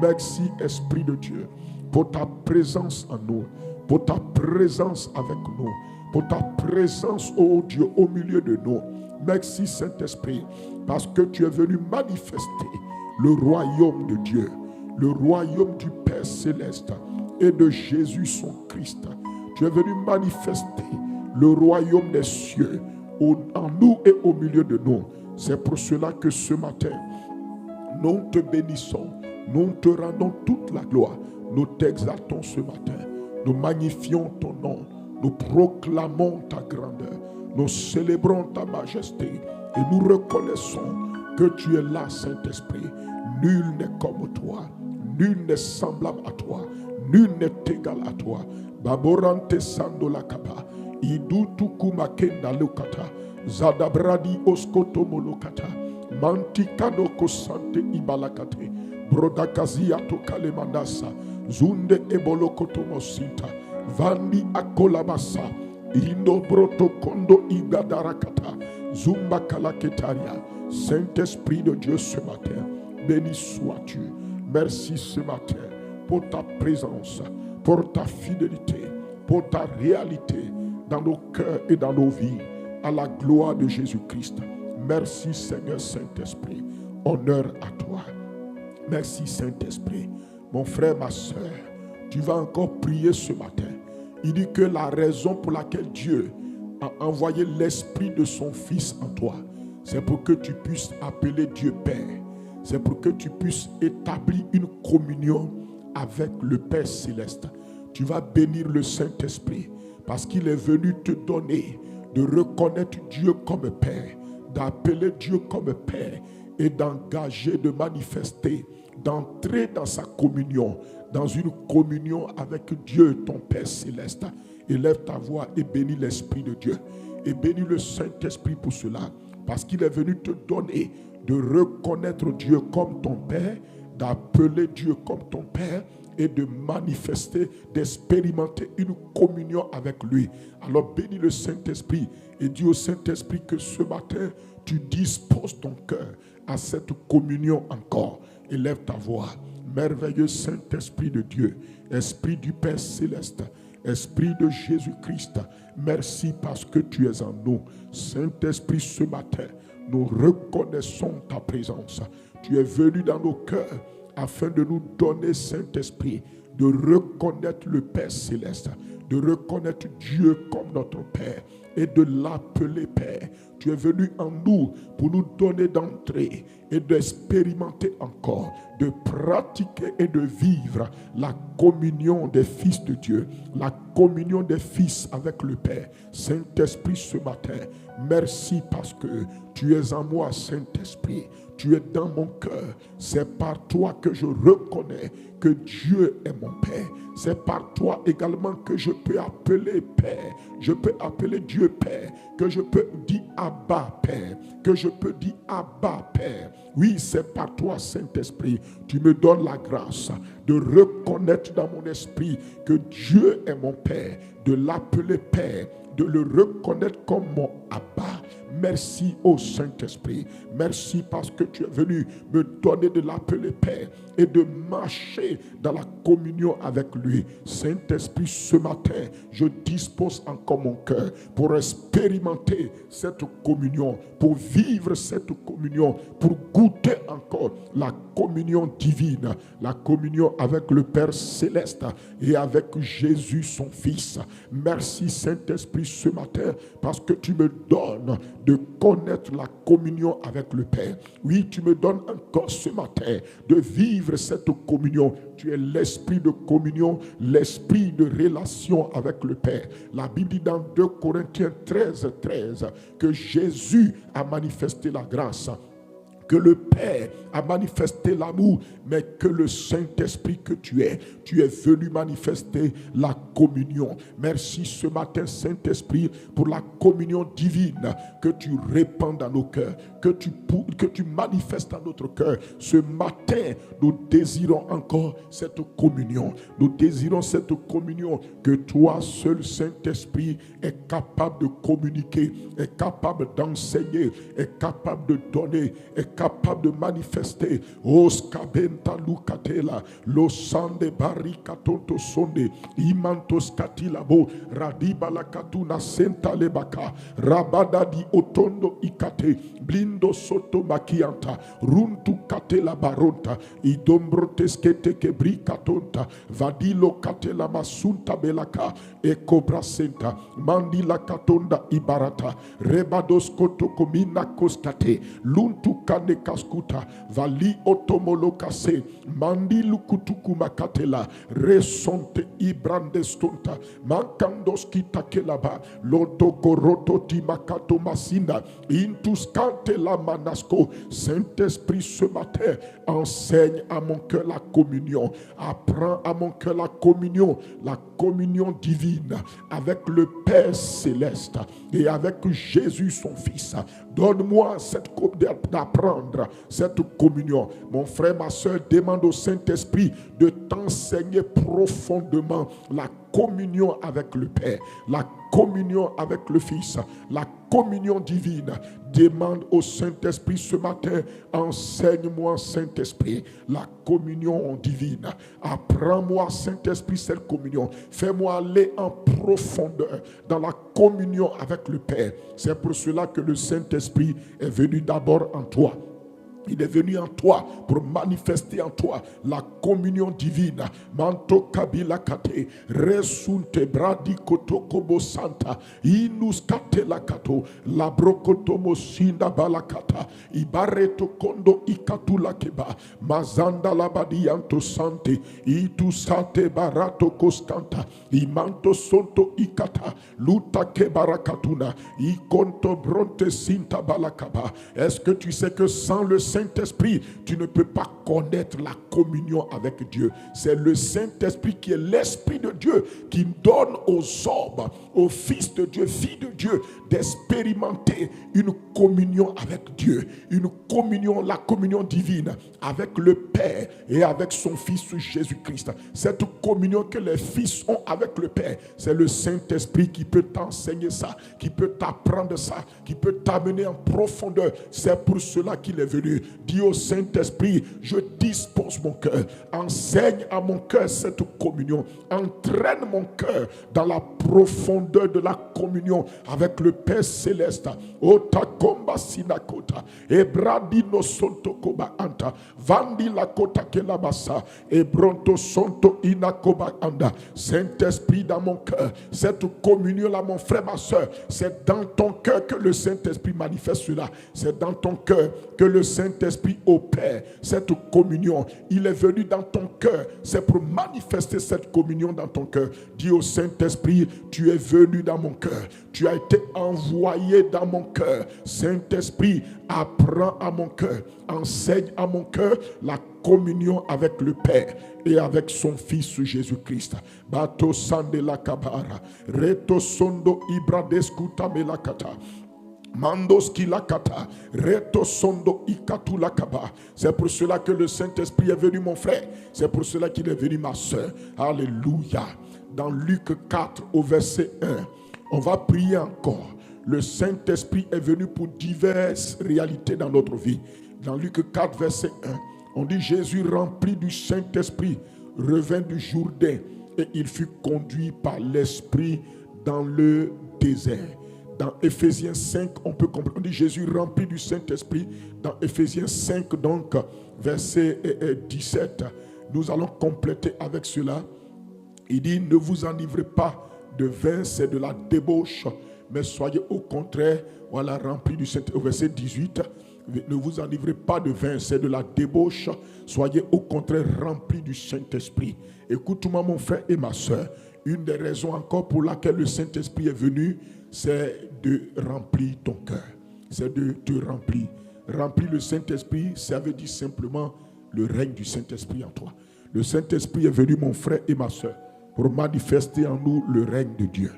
Merci, Esprit de Dieu, pour ta présence en nous, pour ta présence avec nous, pour ta présence, ô Dieu, au milieu de nous. Merci, Saint-Esprit, parce que tu es venu manifester le royaume de Dieu, le royaume du Père Céleste et de Jésus son Christ. Tu es venu manifester le royaume des cieux en nous et au milieu de nous. C'est pour cela que ce matin, nous te bénissons, nous te rendons toute la gloire, nous t'exaltons ce matin, nous magnifions ton nom, nous proclamons ta grandeur, nous célébrons ta majesté et nous reconnaissons que tu es là, Saint-Esprit. Nul n'est comme toi, nul n'est semblable à toi, nul n'est égal à toi. Baborante sandola kapa, idutuku makenda lukata, zadabradi oskoto molokata, mantikano kosante ibalakate, brodakazia tokale mandasa, zunde ebolokoto mosinta, vandi akolamasa, indo broto kondo igadarakata, zumba kalaketaria. Saint-Esprit de Dieu ce matin, béni sois-tu. Merci ce matin pour ta présence, pour ta fidélité, pour ta réalité dans nos cœurs et dans nos vies, à la gloire de Jésus-Christ. Merci Seigneur Saint-Esprit, honneur à toi. Merci Saint-Esprit. Mon frère, ma soeur, tu vas encore prier ce matin. Il dit que la raison pour laquelle Dieu a envoyé l'Esprit de son Fils en toi, c'est pour que tu puisses appeler Dieu Père. C'est pour que tu puisses établir une communion avec le Père Céleste. Tu vas bénir le Saint-Esprit parce qu'il est venu te donner de reconnaître Dieu comme Père, d'appeler Dieu comme Père et d'engager, de manifester, d'entrer dans sa communion, dans une communion avec Dieu, ton Père Céleste. Élève ta voix et bénis l'Esprit de Dieu. Et bénis le Saint-Esprit pour cela, parce qu'il est venu te donner de reconnaître Dieu comme ton Père, d'appeler Dieu comme ton Père et de manifester, d'expérimenter une communion avec lui. Alors bénis le Saint-Esprit et dis au Saint-Esprit que ce matin, tu disposes ton cœur à cette communion encore. Élève ta voix. Merveilleux Saint-Esprit de Dieu, Esprit du Père Céleste, Esprit de Jésus-Christ, merci parce que tu es en nous. Saint-Esprit, ce matin, nous reconnaissons ta présence. Tu es venu dans nos cœurs afin de nous donner, Saint-Esprit, de reconnaître le Père Céleste, de reconnaître Dieu comme notre Père et de l'appeler Père. Tu es venu en nous pour nous donner d'entrer et d'expérimenter encore, de pratiquer et de vivre la communion des fils de Dieu, la communion des fils avec le Père. Saint-Esprit, ce matin, merci parce que tu es en moi, Saint-Esprit. Tu es dans mon cœur. C'est par toi que je reconnais que Dieu est mon Père. C'est par toi également que je peux appeler Père. Je peux appeler Dieu Père. Que je peux dire Abba Père. Que je peux dire Abba Père. Oui, c'est par toi, Saint-Esprit. Tu me donnes la grâce de reconnaître dans mon esprit que Dieu est mon Père. De l'appeler Père. De le reconnaître comme mon Abba. Merci au Saint-Esprit. Merci parce que tu es venu me donner de l'appeler Père et de marcher dans la communion avec lui. Saint-Esprit, ce matin, je dispose encore mon cœur pour expérimenter cette communion, pour vivre cette communion, pour goûter encore la communion divine, la communion avec le Père Céleste et avec Jésus, son Fils. Merci Saint-Esprit ce matin parce que tu me donnes de connaître la communion avec le Père. Oui, tu me donnes encore ce matin de vivre cette communion. Tu es l'esprit de communion, l'esprit de relation avec le Père. La Bible dit dans 2 Corinthiens 13 que Jésus a manifesté la grâce, que le Père a manifesté l'amour, mais que le Saint-Esprit que tu es venu manifester la communion. Merci ce matin, Saint-Esprit, pour la communion divine que tu répands dans nos cœurs, que tu manifestes dans notre cœur. Ce matin, nous désirons encore cette communion. Nous désirons cette communion que toi, seul Saint-Esprit, est capable de communiquer, est capable d'enseigner, est capable de donner, est capable de manifester. Oskabenta lukatela, losande barikatonto sonde, imantos katilabo, radiba la katuna senta lebaka, rabada di otondo ikate, blindo soto makianta, runtu katela baronta, idombroteskete kebrikatonta, vadilo katela masunta belaka, ekobra senta, mandila katonda ibarata, rebados koto komina koskate, luntu kane kaskuta, vali otomolokase, mandi lukutuku makatela, resonte ibrandestonta, mankandos kitakelaba, loto koroto timakato masinda, intus kante la manasco. Saint-Esprit, ce matin, enseigne à mon cœur la communion, apprends à mon cœur la communion divine avec le Père Céleste et avec Jésus son Fils. Donne-moi d'apprendre cette communion. Mon frère, ma soeur, demande au Saint-Esprit de t'enseigner profondément la communion avec le Père, la communion avec le Fils, la communion divine. Demande au Saint-Esprit ce matin, enseigne-moi, Saint-Esprit, la communion divine. Apprends-moi, Saint-Esprit, cette communion. Fais-moi aller en profondeur dans la communion avec le Père. C'est pour cela que le Saint-Esprit est venu d'abord en toi. Il est venu en toi pour manifester en toi la communion divine. Manto kabila kate, resunte bradi koto kobo santa, inus kate la kato, la brokoto mosinda balakata, ibareto kondo ikatu la keba, mazanda la badianto sante, itu sante barato koskanta, imanto sonto ikata, luta ke barakatuna, ikonto bronte sinta balakaba. Est-ce que tu sais que sans le Saint-Esprit, tu ne peux pas connaître la communion avec Dieu? C'est le Saint-Esprit qui est l'Esprit de Dieu qui donne aux hommes, aux fils de Dieu, filles de Dieu, d'expérimenter une communion avec Dieu, une communion, la communion divine avec le Père et avec son Fils Jésus-Christ. Cette communion que les fils ont avec le Père, c'est le Saint-Esprit qui peut t'enseigner ça, qui peut t'apprendre ça, qui peut t'amener en profondeur. C'est pour cela qu'il est venu. Jésus. Dis au Saint-Esprit, je dispose mon cœur. Enseigne à mon cœur cette communion. Entraîne mon cœur dans la profondeur de la communion avec le Père Céleste. Otakomba sinakota. Ebradino sonto koba anta. Vandi la kota kelabasa. Ebronto sonto inakoba anda. Saint-Esprit dans mon cœur. Cette communion-là, mon frère, ma soeur, c'est dans ton cœur que le Saint-Esprit manifeste cela. C'est dans ton cœur que le Saint-Esprit opère cette communion. Il est venu dans ton cœur. C'est pour manifester cette communion dans ton cœur. Dis au Saint-Esprit, tu es venu dans mon cœur. Tu as été envoyé dans mon cœur. Saint-Esprit, apprends à mon cœur. Enseigne à mon cœur la communion avec le Père et avec son Fils Jésus-Christ. Bato sande la kabara. Reto sondo ibradeskuta melakata. Mandos qui la kata, reto sondo ikatu la kaba. C'est pour cela que le Saint-Esprit est venu, mon frère. C'est pour cela qu'il est venu, ma soeur. Alléluia. Dans Luc 4 au verset 1, on va prier encore. Le Saint-Esprit est venu pour diverses réalités dans notre vie. Dans Luc 4 verset 1, on dit Jésus rempli du Saint-Esprit revint du Jourdain et il fut conduit par l'Esprit dans le désert. Dans Éphésiens 5, on peut comprendre, on dit Jésus rempli du Saint-Esprit. Dans Éphésiens 5, donc, verset 17, nous allons compléter avec cela. Il dit, ne vous enivrez pas de vin, c'est de la débauche, mais soyez au contraire, voilà, remplis du Saint-Esprit. Au verset 18, ne vous enivrez pas de vin, c'est de la débauche, soyez au contraire remplis du Saint-Esprit. Écoute-moi, mon frère et ma soeur, une des raisons encore pour laquelle le Saint-Esprit est venu, c'est de remplir ton cœur. C'est de te remplir. Remplir le Saint-Esprit, ça veut dire simplement le règne du Saint-Esprit en toi. Le Saint-Esprit est venu, mon frère et ma soeur, pour manifester en nous le règne de Dieu.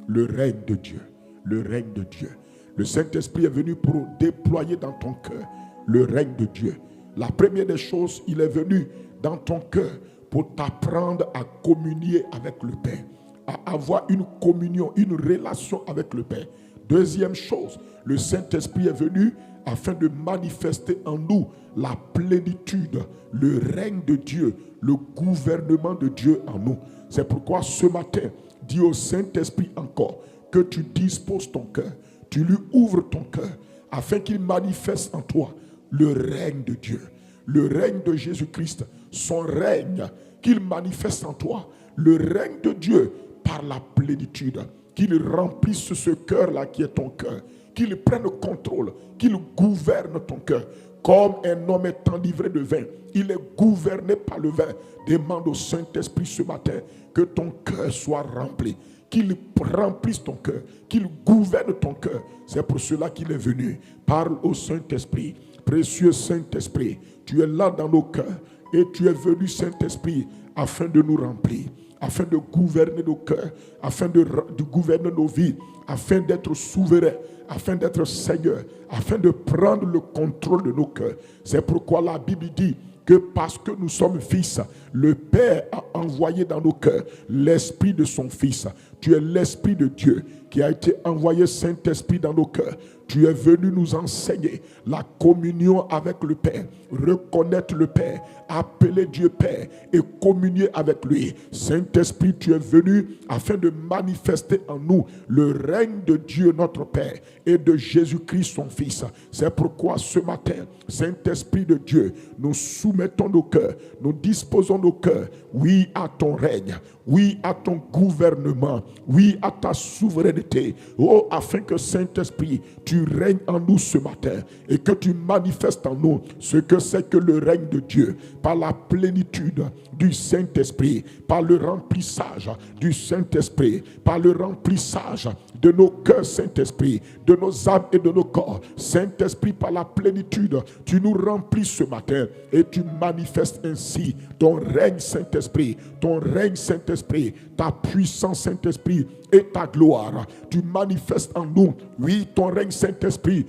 Le règne de Dieu. Le règne de Dieu. Le Saint-Esprit est venu pour déployer dans ton cœur le règne de Dieu. La première des choses, il est venu dans ton cœur pour t'apprendre à communier avec le Père, à avoir une communion, une relation avec le Père. Deuxième chose, le Saint-Esprit est venu afin de manifester en nous la plénitude, le règne de Dieu, le gouvernement de Dieu en nous. C'est pourquoi ce matin, dis au Saint-Esprit encore que tu disposes ton cœur, tu lui ouvres ton cœur afin qu'il manifeste en toi le règne de Dieu, le règne de Jésus-Christ, son règne, qu'il manifeste en toi le règne de Dieu par la plénitude, qu'il remplisse ce cœur-là qui est ton cœur, qu'il prenne contrôle, qu'il gouverne ton cœur. Comme un homme est enivré de vin, il est gouverné par le vin. Demande au Saint-Esprit ce matin que ton cœur soit rempli, qu'il remplisse ton cœur, qu'il gouverne ton cœur. C'est pour cela qu'il est venu. Parle au Saint-Esprit. Précieux Saint-Esprit, tu es là dans nos cœurs et tu es venu, Saint-Esprit, afin de nous remplir, afin de gouverner nos cœurs, afin de gouverner nos vies, afin d'être souverain, afin d'être Seigneur, afin de prendre le contrôle de nos cœurs. C'est pourquoi la Bible dit que parce que nous sommes fils, le Père a envoyé dans nos cœurs l'Esprit de son Fils. Tu es l'Esprit de Dieu qui a été envoyé, Saint-Esprit, dans nos cœurs. Tu es venu nous enseigner la communion avec le Père, reconnaître le Père, appeler Dieu Père et communier avec lui. Saint-Esprit, tu es venu afin de manifester en nous le règne de Dieu notre Père et de Jésus-Christ son Fils. C'est pourquoi ce matin, Saint-Esprit de Dieu, nous soumettons nos cœurs, nous disposons nos cœurs, oui à ton règne, oui à ton gouvernement, oui à ta souveraineté. Oh, afin que Saint-Esprit, tu règnes en nous ce matin et que tu manifestes en nous ce que c'est que le règne de Dieu par la plénitude du Saint-Esprit, par le remplissage du Saint-Esprit, par le remplissage de nos cœurs, Saint-Esprit, de nos âmes et de nos corps. Saint-Esprit, par la plénitude, tu nous remplis ce matin et tu manifestes ainsi ton règne, Saint-Esprit, ton règne, Saint-Esprit, Saint-Esprit, ta puissance, Saint-Esprit, et ta gloire. Tu manifestes en nous, oui, ton règne, Saint-Esprit,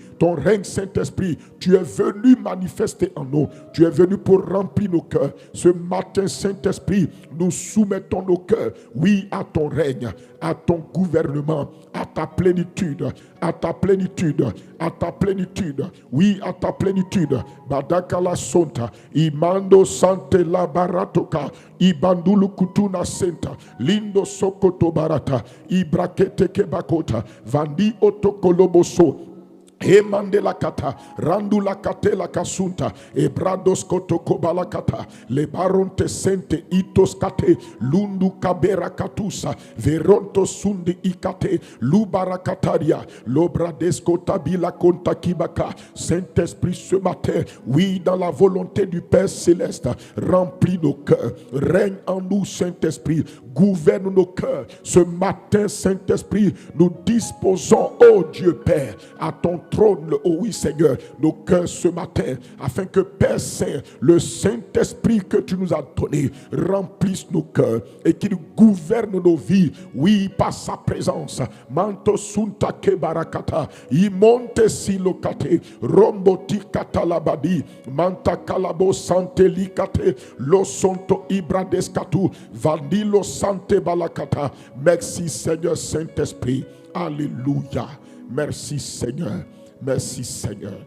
tu es venu manifester en nous. Tu es venu pour remplir nos cœurs. Ce matin, Saint-Esprit, nous soumettons nos cœurs, oui, à ton règne, à ton gouvernement, à ta plénitude, à ta plénitude, à ta plénitude, oui, à ta plénitude. Badakala sonta, imando sante la baratoka, ibandulu kutuna senta, lindo sokoto barata, ibrakete kebakota, vandi otokoloboso. Emande la kata, randu la kate la kasunta, ebrados kotoko balakata, le baronte sente itos kate, lundu kabera katusa, veronto sundi ikate, lubarakataria, lobradesco tabila konta kibaka. Saint-Esprit, ce matin, oui, dans la volonté du Père Céleste, remplis nos cœurs, règne en nous, Saint-Esprit, gouverne nos cœurs. Ce matin, Saint-Esprit, nous disposons, oh Dieu Père, à ton trône, oh oui Seigneur, nos cœurs ce matin, afin que Père Saint, le Saint-Esprit que tu nous as donné, remplisse nos cœurs et qu'il gouverne nos vies, oui, par sa présence. Manto sunta ke barakata, imonte silokate, romboti katalabadi, manta kalabo sante likate, lo sonto ibradeskatu, vandilo sante balakata. Merci Seigneur Saint-Esprit, alléluia. Merci Seigneur. Merci Seigneur.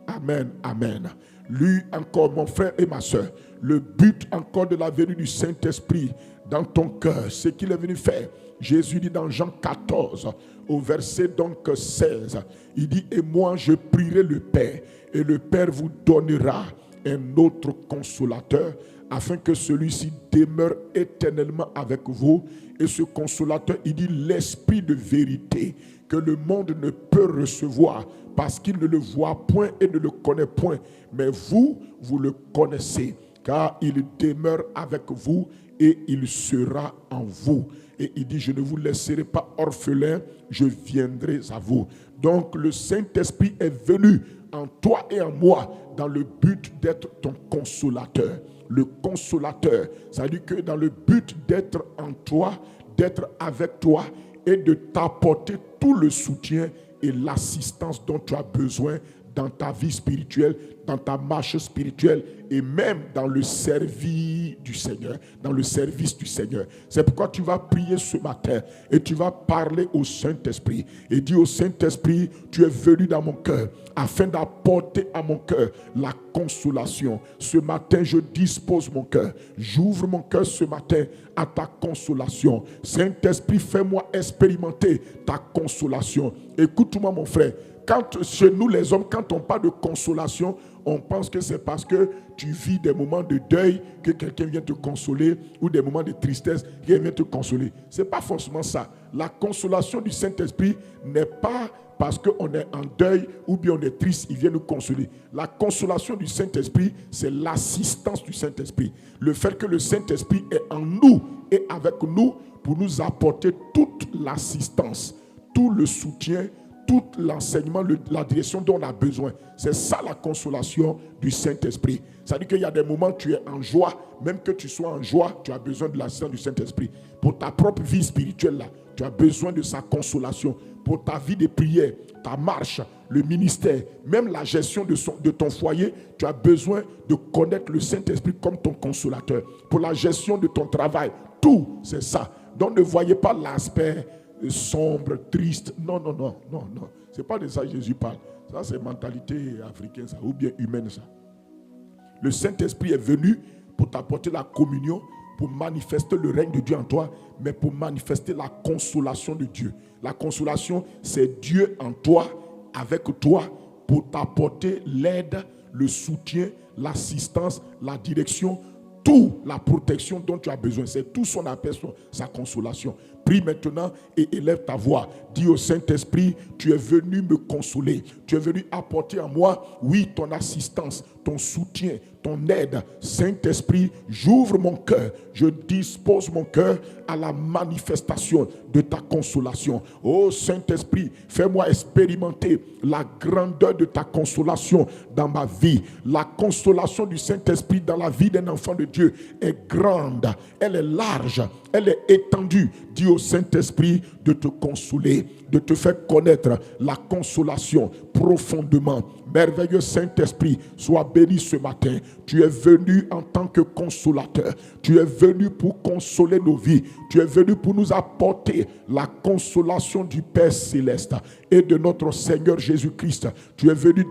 Amen, amen. Lui encore, mon frère et ma soeur, le but encore de la venue du Saint-Esprit dans ton cœur, ce qu'il est venu faire. Jésus dit dans Jean 14, au verset donc 16, il dit, et moi je prierai le Père, et le Père vous donnera un autre consolateur, afin que celui-ci demeure éternellement avec vous. Et ce consolateur, il dit, l'esprit de vérité, que le monde ne peut recevoir, parce qu'il ne le voit point et ne le connaît point. Mais vous, vous le connaissez, car il demeure avec vous et il sera en vous. Et il dit, je ne vous laisserai pas orphelin, je viendrai à vous. Donc le Saint-Esprit est venu en toi et en moi dans le but d'être ton consolateur. Le consolateur, ça dit que dans le but d'être en toi, d'être avec toi et de t'apporter tout le soutien et l'assistance dont tu as besoin dans ta vie spirituelle, dans ta marche spirituelle et même dans le service du Seigneur, dans le service du Seigneur. C'est pourquoi tu vas prier ce matin et tu vas parler au Saint-Esprit et dire au Saint-Esprit, tu es venu dans mon cœur afin d'apporter à mon cœur la consolation. Ce matin, je dispose mon cœur. J'ouvre mon cœur ce matin à ta consolation. Saint-Esprit, fais-moi expérimenter ta consolation. Écoute-moi mon frère. Quand chez nous les hommes, quand on parle de consolation, on pense que c'est parce que tu vis des moments de deuil que quelqu'un vient te consoler ou des moments de tristesse qui vient te consoler. Ce n'est pas forcément ça. La consolation du Saint-Esprit n'est pas parce qu'on est en deuil ou bien on est triste, il vient nous consoler. La consolation du Saint-Esprit, c'est l'assistance du Saint-Esprit. Le fait que le Saint-Esprit est en nous et avec nous pour nous apporter toute l'assistance, tout le soutien, tout l'enseignement, la direction dont on a besoin. C'est ça la consolation du Saint-Esprit. Ça veut dire qu'il y a des moments où tu es en joie, même que tu sois en joie, tu as besoin de l'assistance du Saint-Esprit. Pour ta propre vie spirituelle, là, tu as besoin de sa consolation. Pour ta vie de prière, ta marche, le ministère, même la gestion de ton foyer, tu as besoin de connaître le Saint-Esprit comme ton consolateur. Pour la gestion de ton travail, tout, c'est ça. Donc ne voyez pas l'aspect sombre, triste. Non. C'est pas de ça que Jésus parle. Ça, c'est mentalité africaine, ça, ou bien humaine, ça. Le Saint-Esprit est venu pour t'apporter la communion, pour manifester le règne de Dieu en toi, mais pour manifester la consolation de Dieu. La consolation, c'est Dieu en toi, avec toi, pour t'apporter l'aide, le soutien, l'assistance, la direction, toute la protection dont tu as besoin. C'est tout son appel, sa consolation. Prie maintenant et élève ta voix. Dis au Saint-Esprit, tu es venu me consoler. Tu es venu apporter à moi, oui, ton assistance, ton soutien, ton aide. Saint-Esprit, j'ouvre mon cœur. Je dispose mon cœur à la manifestation de ta consolation. Oh Saint-Esprit, fais-moi expérimenter la grandeur de ta consolation dans ma vie. La consolation du Saint-Esprit dans la vie d'un enfant de Dieu est grande, elle est large, elle est étendue. Dis au Saint-Esprit de te consoler, de te faire connaître la consolation profondément. Merveilleux Saint-Esprit, sois béni ce matin. Tu es venu en tant que consolateur. Tu es venu pour consoler nos vies. Tu es venu pour nous apporter la consolation du Père Céleste et de notre Seigneur Jésus-Christ. Tu es venu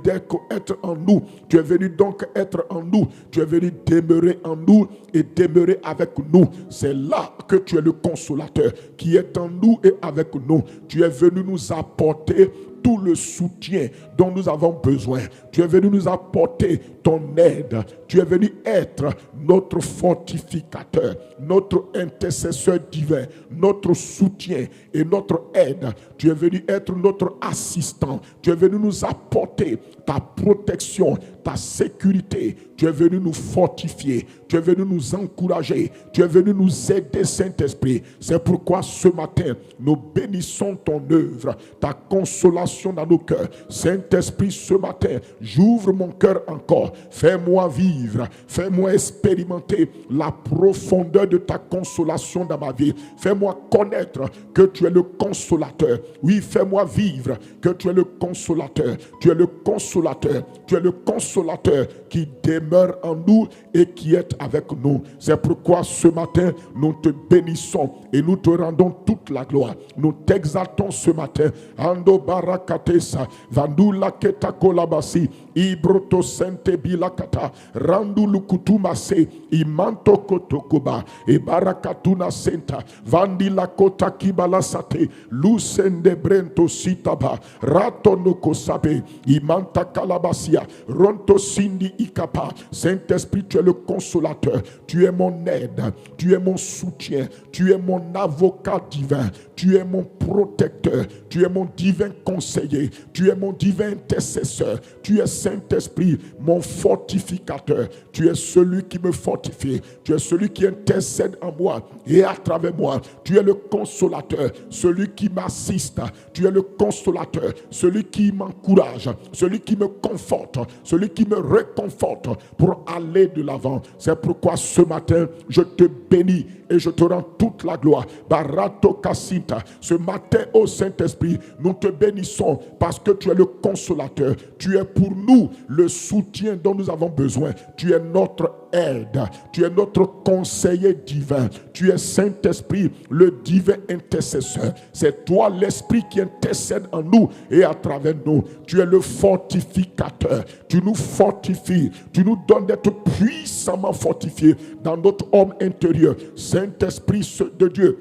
être en nous. Tu es venu donc être en nous. Tu es venu demeurer en nous et demeurer avec nous. C'est là que tu es le consolateur qui est en nous et avec nous. Tu es venu nous apporter tout le soutien dont nous avons besoin. Tu es venu nous apporter ton aide. Tu es venu être notre fortificateur, notre intercesseur divin, notre soutien et notre aide. Tu es venu être notre assistant. Tu es venu nous apporter ta protection, ta sécurité. Tu es venu nous fortifier. Tu es venu nous encourager. Tu es venu nous aider, Saint-Esprit. C'est pourquoi ce matin, nous bénissons ton œuvre, ta consolation dans nos cœurs. Saint-Esprit, ce matin, j'ouvre mon cœur encore. Fais-moi vivre. Fais-moi expérimenter la profondeur de ta consolation dans ma vie. Fais-moi connaître que tu es le consolateur. Oui, fais-moi vivre que tu es le consolateur. Tu es le consolateur. Tu es le consolateur qui demeure en nous et qui est avec nous. C'est pourquoi ce matin, nous te bénissons et nous te rendons toute la gloire. Nous t'exaltons ce matin. Ando barakatesa, vandula ketakolabasi, ibroto sente bilakata, randu lukutumase, imanto kotokoba, e barakatuna senta, vandila kota kibalasate, lusende brento sitaba, rato nukosabe, imanta kalabasia, ronto sindi ikapa. Saint-Esprit, tu es le consolateur, tu es mon aide, tu es mon soutien, tu es mon avocat divin, tu es mon protecteur, tu es mon divin conseiller, tu es mon divin intercesseur, tu es Saint-Esprit, mon fortificateur, tu es celui qui me fortifie, tu es celui qui intercède en moi et à travers moi, tu es le consolateur, celui qui m'assiste, tu es le consolateur, celui qui m'encourage, celui qui me conforte, celui qui me réconforte pour aller de l'avant. C'est pourquoi ce matin, je te bénis et je te rends toute la gloire. Barato Kassinta, ce matin, ô Saint-Esprit, nous te bénissons parce que tu es le consolateur. Tu es pour nous le soutien dont nous avons besoin. Tu es notre aide. Tu es notre conseiller divin. Tu es Saint-Esprit, le divin intercesseur. C'est toi l'Esprit qui intercède en nous et à travers nous. Tu es le fortificateur. Tu nous fortifies. Tu nous donnes d'être puissamment fortifiés dans notre homme intérieur. Saint-Esprit de Dieu,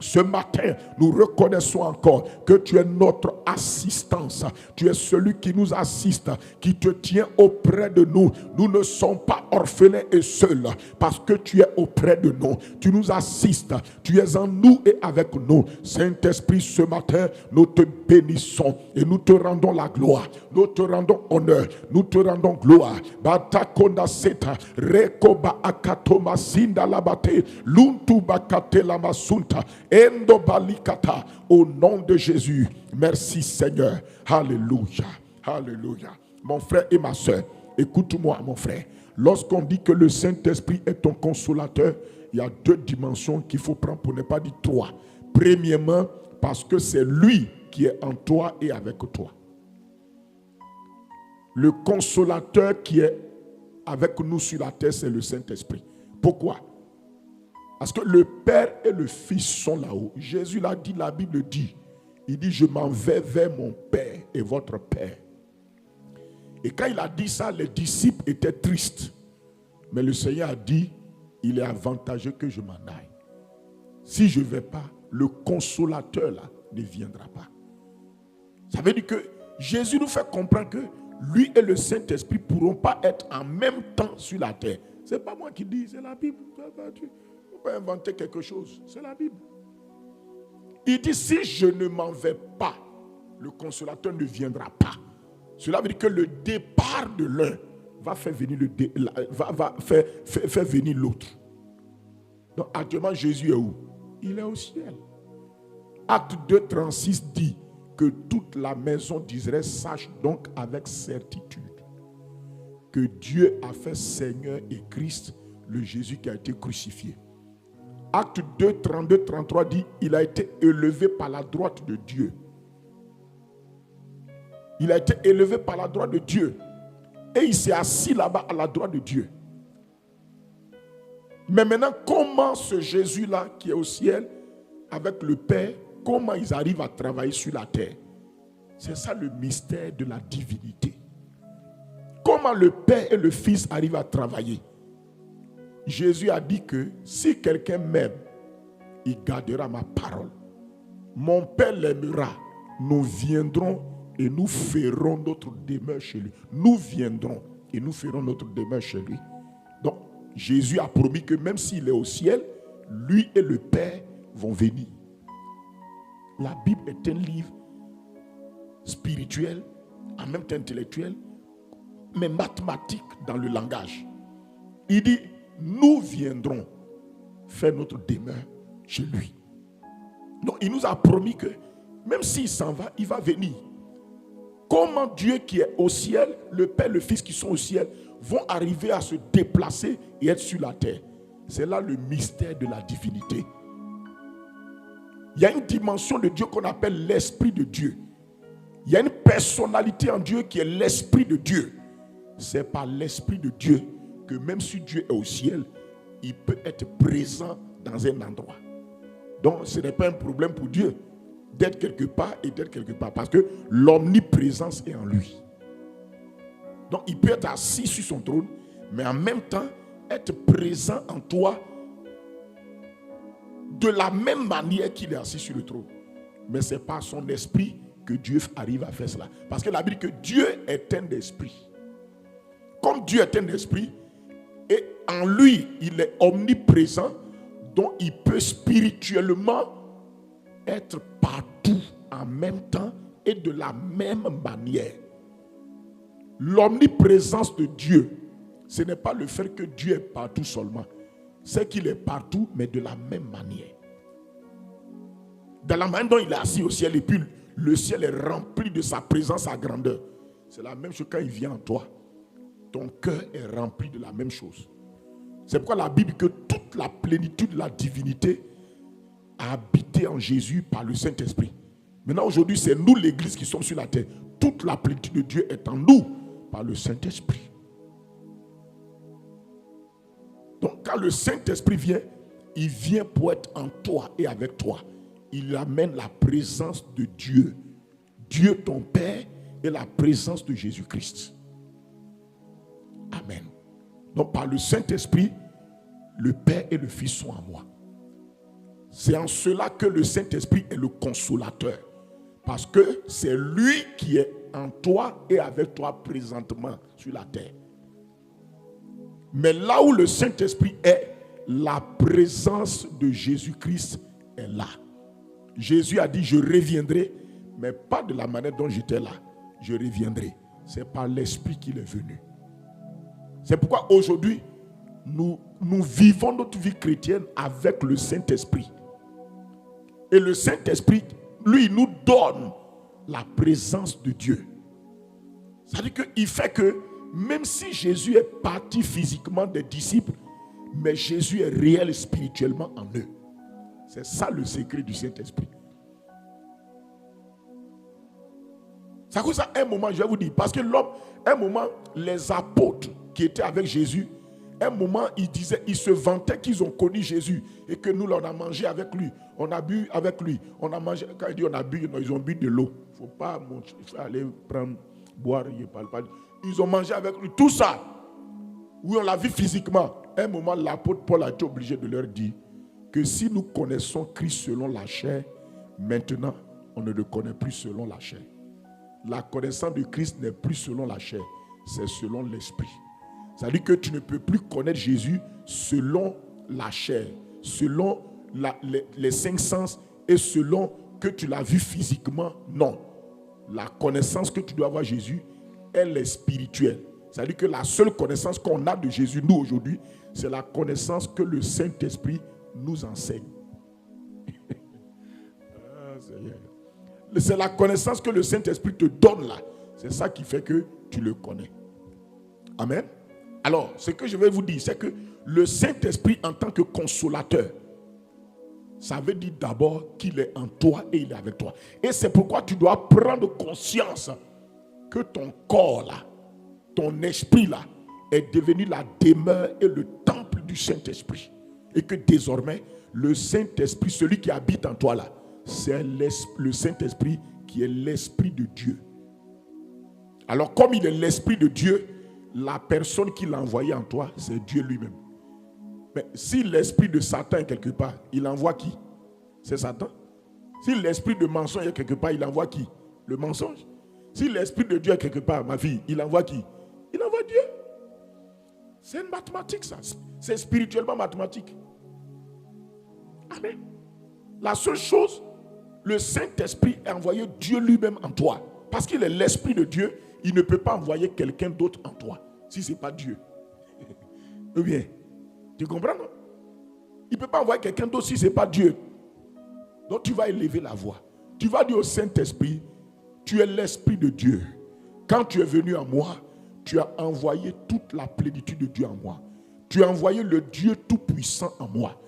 ce matin, nous reconnaissons encore que tu es notre assistance. Tu es celui qui nous assiste, qui te tient auprès de nous. Nous ne sommes pas orphelins et seuls parce que tu es auprès de nous. Tu nous assistes. Tu es en nous et avec nous. Saint-Esprit, ce matin, nous te bénissons et nous te rendons la gloire. Nous te rendons honneur. Nous te rendons gloire. Batakonda seta, rekoba akatoma sinda labate, luntu bakate lamasunta. Endo balikata, au nom de Jésus. Merci Seigneur. Alléluia. Alléluia. Mon frère et ma soeur, écoute-moi mon frère. Lorsqu'on dit que le Saint-Esprit est ton consolateur, il y a deux dimensions qu'il faut prendre pour ne pas dire trois. Premièrement, parce que c'est lui qui est en toi et avec toi. Le consolateur qui est avec nous sur la terre, c'est le Saint-Esprit. Pourquoi? Parce que le Père et le Fils sont là-haut. Jésus l'a dit, la Bible dit. Il dit, je m'en vais vers mon Père et votre Père. Et quand il a dit ça, les disciples étaient tristes. Mais le Seigneur a dit, il est avantageux que je m'en aille. Si je ne vais pas, le consolateur là ne viendra pas. Ça veut dire que Jésus nous fait comprendre que lui et le Saint-Esprit ne pourront pas être en même temps sur la terre. Ce n'est pas moi qui dis, c'est la Bible. Tu ne peux pas inventer quelque chose. C'est la Bible. Il dit, si je ne m'en vais pas, le consolateur ne viendra pas. Cela veut dire que le départ de l'un va faire venir faire venir l'autre. Donc actuellement, Jésus est où? Il est au ciel. Acte 2, 36 dit que toute la maison d'Israël sache donc avec certitude que Dieu a fait Seigneur et Christ, le Jésus qui a été crucifié. Acte 2, 32, 33 dit, il a été élevé par la droite de Dieu. Il a été élevé par la droite de Dieu. Et il s'est assis là-bas à la droite de Dieu. Mais maintenant, comment ce Jésus-là qui est au ciel, avec le Père, comment ils arrivent à travailler sur la terre? C'est ça le mystère de la divinité. Comment le Père et le Fils arrivent à travailler? Jésus a dit que si quelqu'un m'aime, il gardera ma parole. Mon Père l'aimera. Nous viendrons et nous ferons notre demeure chez lui. Nous viendrons et nous ferons notre demeure chez lui. Donc, Jésus a promis que même s'il est au ciel, lui et le Père vont venir. La Bible est un livre spirituel, en même temps intellectuel, mais mathématique dans le langage. Il dit, nous viendrons faire notre demeure chez lui. Donc, il nous a promis que même s'il s'en va, il va venir. Comment Dieu qui est au ciel, le Père, le Fils qui sont au ciel, vont arriver à se déplacer et être sur la terre? C'est là le mystère de la divinité. Il y a une dimension de Dieu qu'on appelle l'Esprit de Dieu. Il y a une personnalité en Dieu qui est l'Esprit de Dieu. C'est par l'Esprit de Dieu que même si Dieu est au ciel, il peut être présent dans un endroit. Donc ce n'est pas un problème pour Dieu d'être quelque part et d'être quelque part, parce que l'omniprésence est en lui. Donc il peut être assis sur son trône, mais en même temps être présent en toi de la même manière qu'il est assis sur le trône. Mais c'est par son esprit que Dieu arrive à faire cela. Parce que la Bible dit que Dieu est un esprit. Comme Dieu est un esprit, et en lui, il est omniprésent, donc il peut spirituellement être partout en même temps et de la même manière. L'omniprésence de Dieu, ce n'est pas le fait que Dieu est partout seulement. C'est qu'il est partout, mais de la même manière. Dans la manière dont il est assis au ciel, et puis le ciel est rempli de sa présence à grandeur. C'est la même chose quand il vient en toi. Ton cœur est rempli de la même chose. C'est pourquoi la Bible dit que toute la plénitude de la divinité a habité en Jésus par le Saint-Esprit. Maintenant, aujourd'hui, c'est nous, l'Église, qui sommes sur la terre. Toute la plénitude de Dieu est en nous par le Saint-Esprit. Donc, quand le Saint-Esprit vient, il vient pour être en toi et avec toi. Il amène la présence de Dieu. Dieu, ton Père, et la présence de Jésus-Christ. Amen. Donc, par le Saint-Esprit, le Père et le Fils sont en moi. C'est en cela que le Saint-Esprit est le consolateur. Parce que c'est lui qui est en toi et avec toi présentement sur la terre. Mais là où le Saint-Esprit est, la présence de Jésus-Christ est là. Jésus a dit, je reviendrai, mais pas de la manière dont j'étais là. Je reviendrai. C'est par l'Esprit qu'il est venu. C'est pourquoi aujourd'hui, nous vivons notre vie chrétienne avec le Saint-Esprit. Et le Saint-Esprit, lui, nous donne la présence de Dieu. C'est-à-dire qu'il fait que même si Jésus est parti physiquement des disciples, mais Jésus est réel spirituellement en eux. C'est ça le secret du Saint-Esprit. C'est comme ça, un moment, je vais vous dire, parce que l'homme, un moment, les apôtres qui étaient avec Jésus, un moment, ils se vantaient qu'ils ont connu Jésus et que nous, on a mangé avec lui, on a bu avec lui, on a mangé, quand il dit on a bu, ils ont bu de l'eau. Il ne faut pas aller prendre, boire, il ne parle pas. Ils ont mangé avec lui, tout ça. Oui, on l'a vu physiquement. Un moment, l'apôtre Paul a été obligé de leur dire que si nous connaissons Christ selon la chair, maintenant, on ne le connaît plus selon la chair. La connaissance de Christ n'est plus selon la chair, c'est selon l'esprit. C'est-à-dire que tu ne peux plus connaître Jésus selon la chair, selon les cinq sens et selon que tu l'as vu physiquement, non. La connaissance que tu dois avoir de Jésus, elle est spirituelle. C'est-à-dire que la seule connaissance qu'on a de Jésus, nous aujourd'hui, c'est la connaissance que le Saint-Esprit nous enseigne. C'est la connaissance que le Saint-Esprit te donne là. C'est ça qui fait que tu le connais. Amen. Alors, ce que je vais vous dire, c'est que le Saint-Esprit en tant que consolateur, ça veut dire d'abord qu'il est en toi et il est avec toi. Et c'est pourquoi tu dois prendre conscience que ton corps là, ton esprit là, est devenu la demeure et le temple du Saint-Esprit. Et que désormais, le Saint-Esprit, celui qui habite en toi là, c'est le Saint-Esprit qui est l'Esprit de Dieu. Alors comme il est l'Esprit de Dieu, la personne qui l'a envoyé en toi, c'est Dieu lui-même. Mais si l'esprit de Satan est quelque part, il envoie qui? C'est Satan. Si l'esprit de mensonge est quelque part, il envoie qui? Le mensonge. Si l'esprit de Dieu est quelque part, ma fille, il envoie qui? Il envoie Dieu. C'est une mathématique ça. C'est spirituellement mathématique. Amen. La seule chose, le Saint-Esprit a envoyé Dieu lui-même en toi. Parce qu'il est l'Esprit de Dieu, il ne peut pas envoyer quelqu'un d'autre en toi. Si ce n'est pas Dieu. Ou bien, tu comprends, non? Il ne peut pas envoyer quelqu'un d'autre si ce n'est pas Dieu. Donc tu vas élever la voix. Tu vas dire au Saint-Esprit, tu es l'Esprit de Dieu. Quand tu es venu à moi, tu as envoyé toute la plénitude de Dieu en moi. Tu as envoyé le Dieu tout-puissant en moi.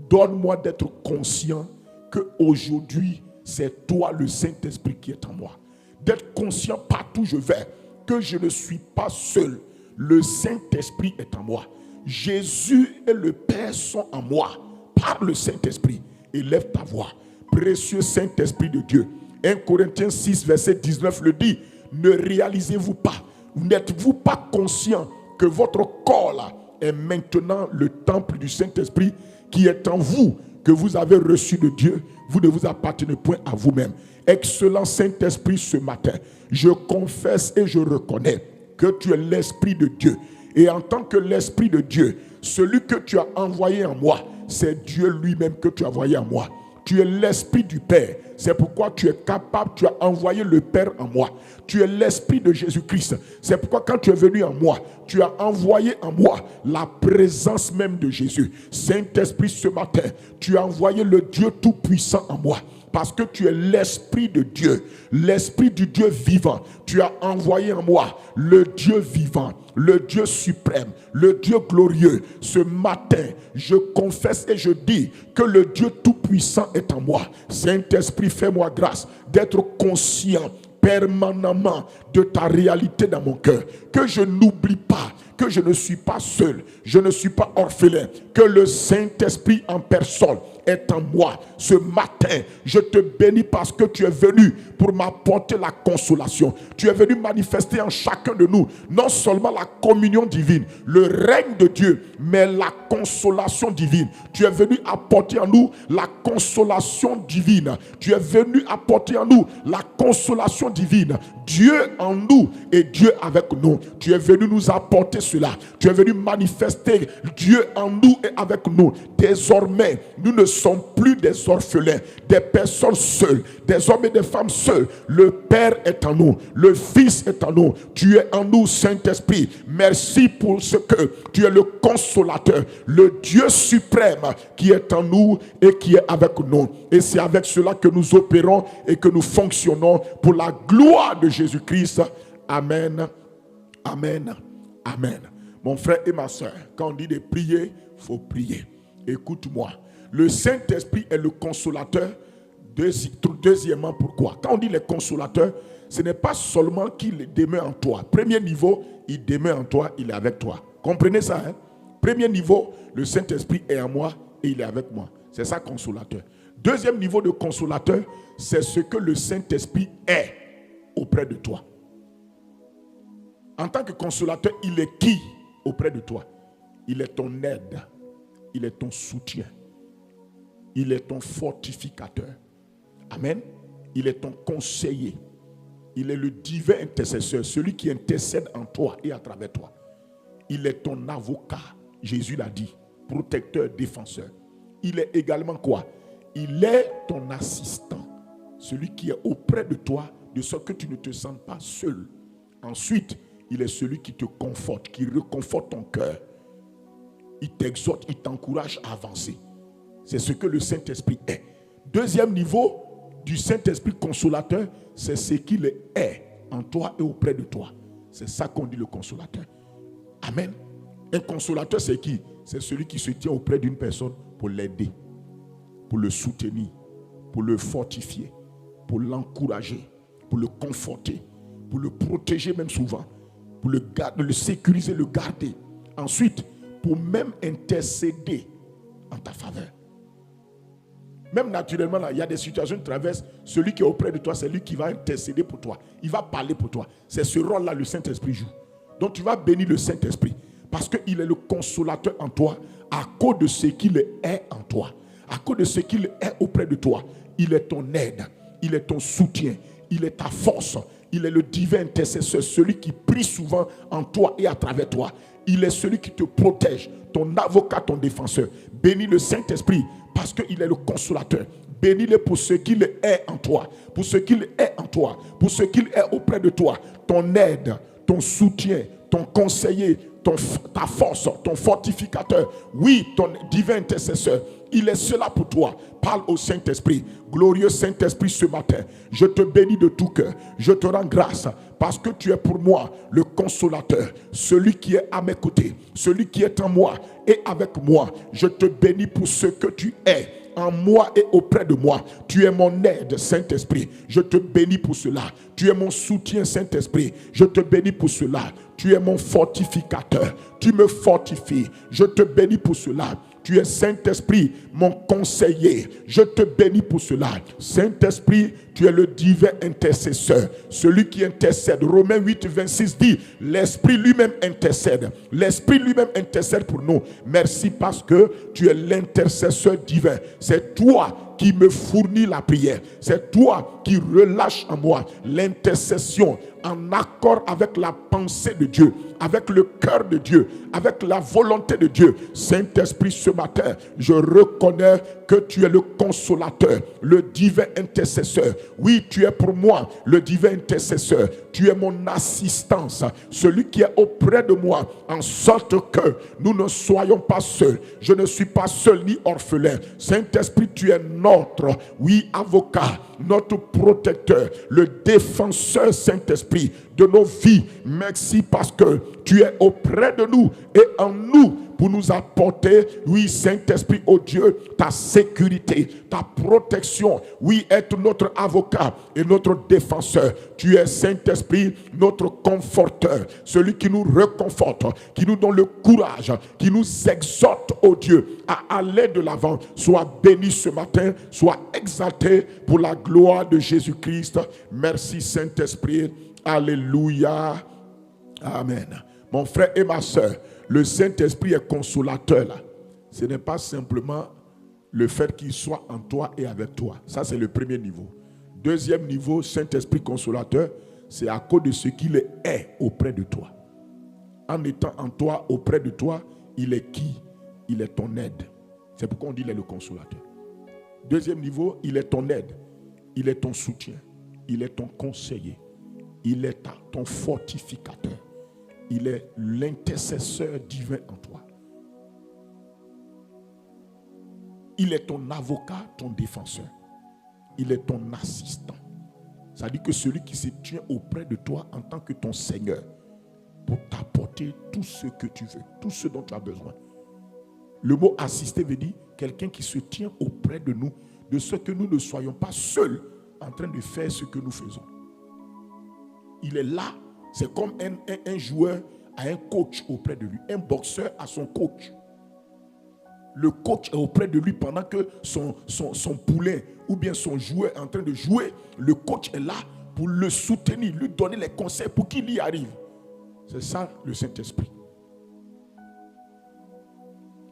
Donne-moi d'être conscient qu'aujourd'hui, c'est toi le Saint-Esprit qui est en moi. D'être conscient partout où je vais, que je ne suis pas seul. Le Saint-Esprit est en moi. Jésus et le Père sont en moi par le Saint-Esprit. Élève ta voix. Précieux Saint-Esprit de Dieu. 1 Corinthiens 6, verset 19 le dit. Ne réalisez-vous pas, n'êtes-vous pas conscient que votre corps là est maintenant le temple du Saint-Esprit qui est en vous, que vous avez reçu de Dieu, vous ne vous appartenez point à vous-même. Excellent Saint-Esprit, ce matin, je confesse et je reconnais que tu es l'Esprit de Dieu. Et en tant que l'Esprit de Dieu, celui que tu as envoyé en moi, c'est Dieu lui-même que tu as envoyé en moi. Tu es l'Esprit du Père. C'est pourquoi tu es capable, tu as envoyé le Père en moi. Tu es l'Esprit de Jésus-Christ. C'est pourquoi quand tu es venu en moi, tu as envoyé en moi la présence même de Jésus. Saint-Esprit, ce matin, tu as envoyé le Dieu tout-puissant en moi. Parce que tu es l'Esprit de Dieu, l'Esprit du Dieu vivant. Tu as envoyé en moi le Dieu vivant, le Dieu suprême, le Dieu glorieux. Ce matin, je confesse et je dis que le Dieu tout-puissant est en moi. Saint-Esprit, fais-moi grâce d'être conscient permanemment de ta réalité dans mon cœur. Que je n'oublie pas que je ne suis pas seul, je ne suis pas orphelin, que le Saint-Esprit en personne est en moi. Ce matin, je te bénis parce que tu es venu pour m'apporter la consolation. Tu es venu manifester en chacun de nous non seulement la communion divine, le règne de Dieu, mais la consolation divine. Tu es venu apporter en nous la consolation divine. Tu es venu apporter en nous la consolation divine. Dieu en nous et Dieu avec nous. Tu es venu nous apporter cela. Tu es venu manifester Dieu en nous et avec nous. Désormais, nous ne sommes plus des orphelins, des personnes seules, des hommes et des femmes seuls. Le Père est en nous, le Fils est en nous. Tu es en nous, Saint-Esprit. Merci pour ce que tu es le consolateur, le Dieu suprême qui est en nous et qui est avec nous. Et c'est avec cela que nous opérons et que nous fonctionnons pour la gloire de Jésus-Christ. Amen. Amen. Amen. Mon frère et ma soeur, quand on dit de prier, il faut prier. Écoute-moi. Le Saint-Esprit est le consolateur. Deuxièmement, pourquoi? Quand on dit le consolateur, ce n'est pas seulement qu'il demeure en toi. Premier niveau, il demeure en toi, il est avec toi. Comprenez ça, hein? Premier niveau, le Saint-Esprit est en moi et il est avec moi. C'est ça, consolateur. Deuxième niveau de consolateur, c'est ce que le Saint-Esprit est auprès de toi. En tant que consolateur, il est qui auprès de toi? Il est ton aide. Il est ton soutien. Il est ton fortificateur. Amen. Il est ton conseiller. Il est le divin intercesseur, celui qui intercède en toi et à travers toi. Il est ton avocat. Jésus l'a dit. Protecteur, défenseur. Il est également quoi? Il est ton assistant, celui qui est auprès de toi, de sorte que tu ne te sens pas seul. Ensuite, il est celui qui te conforte, qui réconforte ton cœur. Il t'exhorte, il t'encourage à avancer. C'est ce que le Saint-Esprit est. Deuxième niveau du Saint-Esprit consolateur, c'est ce qu'il est en toi et auprès de toi. C'est ça qu'on dit le consolateur. Amen. Un consolateur, c'est qui? C'est celui qui se tient auprès d'une personne pour l'aider, pour le soutenir, pour le fortifier, pour l'encourager, pour le conforter, pour le protéger même souvent, pour le garder, le sécuriser, le garder. Ensuite, pour même intercéder en ta faveur. Même naturellement, là, il y a des situations qui traversent. Celui qui est auprès de toi, c'est lui qui va intercéder pour toi. Il va parler pour toi. C'est ce rôle-là que le Saint-Esprit joue. Donc tu vas bénir le Saint-Esprit parce qu'il est le consolateur en toi à cause de ce qu'il est en toi. À cause de ce qu'il est auprès de toi. Il est ton aide. Il est ton soutien. Il est ta force. Il est le divin intercesseur, celui qui prie souvent en toi et à travers toi. Il est celui qui te protège, ton avocat, ton défenseur. Bénis le Saint-Esprit parce qu'il est le consolateur. Bénis-le pour ce qu'il est en toi, pour ce qu'il est en toi, pour ce qu'il est auprès de toi. Ton aide, ton soutien, ton conseiller, ta force, ton fortificateur. Oui, ton divin intercesseur. Il est cela pour toi. Parle au Saint-Esprit. Glorieux Saint-Esprit, ce matin, je te bénis de tout cœur. Je te rends grâce parce que tu es pour moi le consolateur, celui qui est à mes côtés, celui qui est en moi et avec moi. Je te bénis pour ce que tu es en moi et auprès de moi. Tu es mon aide, Saint-Esprit. Je te bénis pour cela. Tu es mon soutien, Saint-Esprit. Je te bénis pour cela. Tu es mon fortificateur. Tu me fortifies. Je te bénis pour cela. Tu es Saint-Esprit, mon conseiller. Je te bénis pour cela. Saint-Esprit, tu es le divin intercesseur. Celui qui intercède. Romains 8, 26 dit, l'Esprit lui-même intercède. L'Esprit lui-même intercède pour nous. Merci parce que tu es l'intercesseur divin. C'est toi qui me fournit la prière. C'est toi qui relâche en moi l'intercession en accord avec la pensée de Dieu, avec le cœur de Dieu, avec la volonté de Dieu. Saint-Esprit, ce matin, je reconnais que tu es le consolateur, le divin intercesseur. Oui, tu es pour moi le divin intercesseur. Tu es mon assistance, celui qui est auprès de moi, en sorte que nous ne soyons pas seuls. Je ne suis pas seul ni orphelin. Saint-Esprit, tu es notre, oui, avocat, notre protecteur, le défenseur, Saint-Esprit, de nos vies. Merci parce que tu es auprès de nous et en nous pour nous apporter, oui, Saint-Esprit, oh Dieu, ta sécurité, ta protection. Oui, être notre avocat et notre défenseur. Tu es, Saint-Esprit, notre conforteur, celui qui nous réconforte, qui nous donne le courage, qui nous exhorte, oh Dieu, à aller de l'avant. Sois béni ce matin, sois exalté pour la gloire de Jésus-Christ. Merci, Saint-Esprit. Alléluia. Amen. Mon frère et ma soeur, le Saint-Esprit est consolateur là. Ce n'est pas simplement le fait qu'il soit en toi et avec toi. Ça, c'est le premier niveau. Deuxième niveau, Saint-Esprit consolateur, c'est à cause de ce qu'il est auprès de toi. En étant en toi, auprès de toi, il est qui? Il est ton aide. C'est pourquoi on dit qu'il est le consolateur. Deuxième niveau, il est ton aide. Il est ton soutien. Il est ton conseiller. Il est ton fortificateur. Il est l'intercesseur divin en toi. Il est ton avocat, ton défenseur. Il est ton assistant. Ça dit que celui qui se tient auprès de toi en tant que ton Seigneur pour t'apporter tout ce que tu veux, tout ce dont tu as besoin. Le mot assister veut dire quelqu'un qui se tient auprès de nous, de ce que nous ne soyons pas seuls en train de faire ce que nous faisons. Il est là. C'est comme un joueur a un coach auprès de lui. Un boxeur a son coach. Le coach est auprès de lui pendant que son poulain ou bien son joueur est en train de jouer. Le coach est là pour le soutenir, lui donner les conseils pour qu'il y arrive. C'est ça le Saint-Esprit.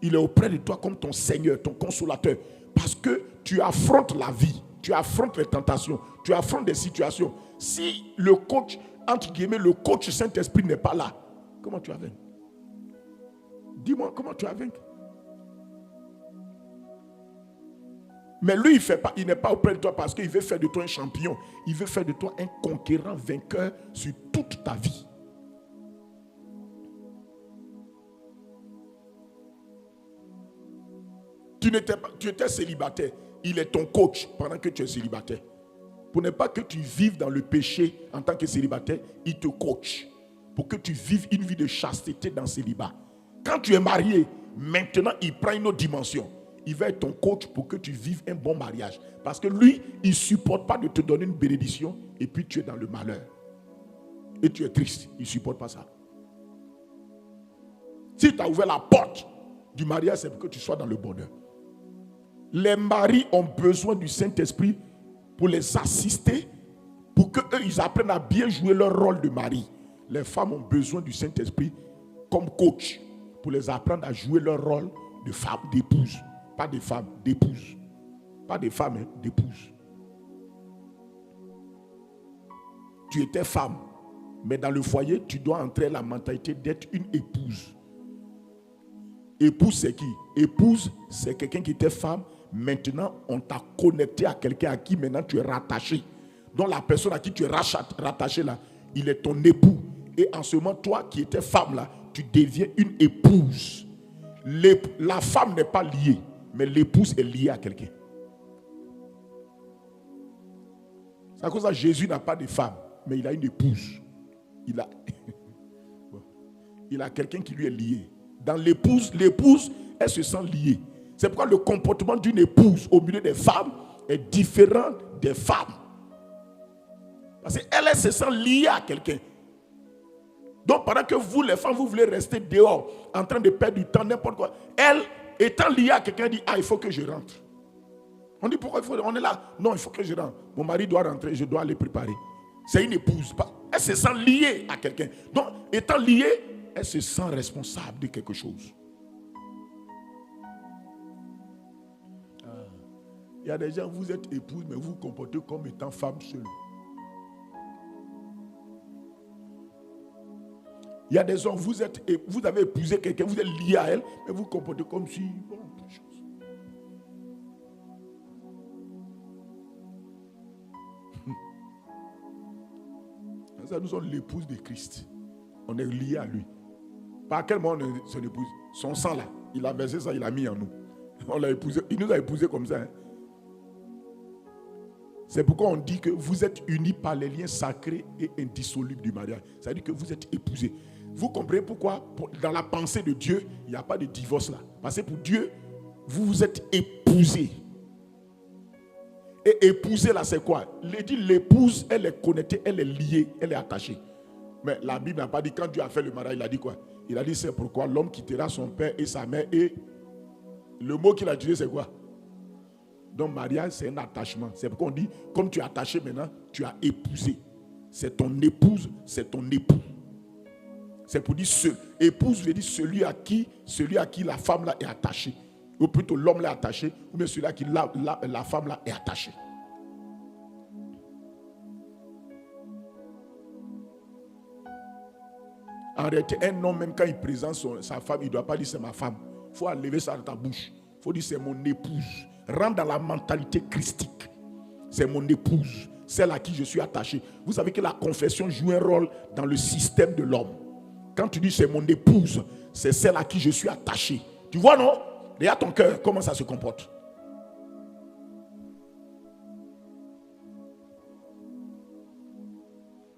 Il est auprès de toi comme ton Seigneur, ton consolateur. Parce que tu affrontes la vie, tu affrontes les tentations, tu affrontes des situations. Si le coach, entre guillemets, le coach Saint-Esprit n'est pas là, comment tu vas vaincre? Dis-moi, comment tu vas vaincre? Mais lui, il n'est pas auprès de toi parce qu'il veut faire de toi un champion. Il veut faire de toi un conquérant vainqueur sur toute ta vie. Tu étais célibataire. Il est ton coach pendant que tu es célibataire. Pour ne pas que tu vives dans le péché en tant que célibataire, il te coach. Pour que tu vives une vie de chasteté dans le célibat. Quand tu es marié, maintenant il prend une autre dimension. Il va être ton coach pour que tu vives un bon mariage. Parce que lui, il ne supporte pas de te donner une bénédiction et puis tu es dans le malheur. Et tu es triste. Il ne supporte pas ça. Si tu as ouvert la porte du mariage, c'est pour que tu sois dans le bonheur. Les maris ont besoin du Saint-Esprit pour les assister, pour qu'eux, ils apprennent à bien jouer leur rôle de mari. Les femmes ont besoin du Saint-Esprit comme coach, pour les apprendre à jouer leur rôle de femme, d'épouse. Pas de femme, d'épouse. Pas de femme, hein, d'épouse. Tu étais femme, mais dans le foyer, tu dois entrer la mentalité d'être une épouse. Épouse, c'est qui? Épouse, c'est quelqu'un qui était femme. Maintenant, on t'a connecté à quelqu'un à qui maintenant tu es rattaché. Donc la personne à qui tu es rattaché là, il est ton époux. Et en ce moment, toi qui étais femme là, tu deviens une épouse. La femme n'est pas liée, mais l'épouse est liée à quelqu'un. C'est à cause de ça que Jésus n'a pas de femme, mais il a une épouse. Il a quelqu'un qui lui est lié. Dans l'épouse, elle se sent liée. C'est pourquoi le comportement d'une épouse au milieu des femmes est différent des femmes. Parce qu'elle se sent liée à quelqu'un. Donc pendant que vous, les femmes, vous voulez rester dehors, en train de perdre du temps, n'importe quoi, elle, étant liée à quelqu'un, dit, il faut que je rentre. On dit, pourquoi on est là? Non, il faut que je rentre. Mon mari doit rentrer, je dois aller préparer. C'est une épouse. Elle se sent liée à quelqu'un. Donc, étant liée, elle se sent responsable de quelque chose. Il y a des gens, vous êtes épouse, mais vous vous comportez comme étant femme seule. Il y a des hommes, vous avez épousé quelqu'un, vous êtes lié à elle, mais vous vous comportez comme si... Bon, chose. Ça, nous sommes l'épouse de Christ. On est lié à lui. Par quel moment on est son épouse? Son sang là, il a versé ça, il a mis en nous. On l'a épousé, il nous a épousé comme ça. Hein? C'est pourquoi on dit que vous êtes unis par les liens sacrés et indissolubles du mariage. Ça veut dire que vous êtes épousés. Vous comprenez pourquoi dans la pensée de Dieu, il n'y a pas de divorce là. Parce que pour Dieu, vous vous êtes épousés. Et épouser là, c'est quoi? Il dit l'épouse, elle est connectée, elle est liée, elle est attachée. Mais la Bible n'a pas dit, quand Dieu a fait le mariage, il a dit quoi? Il a dit, c'est pourquoi l'homme quittera son père et sa mère. Et le mot qu'il a utilisé, c'est quoi? Donc mariage, c'est un attachement. C'est pourquoi on dit, comme tu es attaché maintenant, tu as épousé. C'est ton épouse, c'est ton époux. C'est pour dire, épouse veut dire celui à qui la femme là est attachée. Ou plutôt l'homme là est attaché, ou bien celui à qui la femme là est attachée. En réalité, un homme, même quand il présente sa femme, il ne doit pas dire c'est ma femme. Il faut enlever ça dans ta bouche. Il faut dire c'est mon épouse. Rentre dans la mentalité christique. C'est mon épouse, celle à qui je suis attaché. Vous savez que la confession joue un rôle dans le système de l'homme. Quand tu dis c'est mon épouse, c'est celle à qui je suis attaché. Tu vois, non? Regarde ton cœur, comment ça se comporte.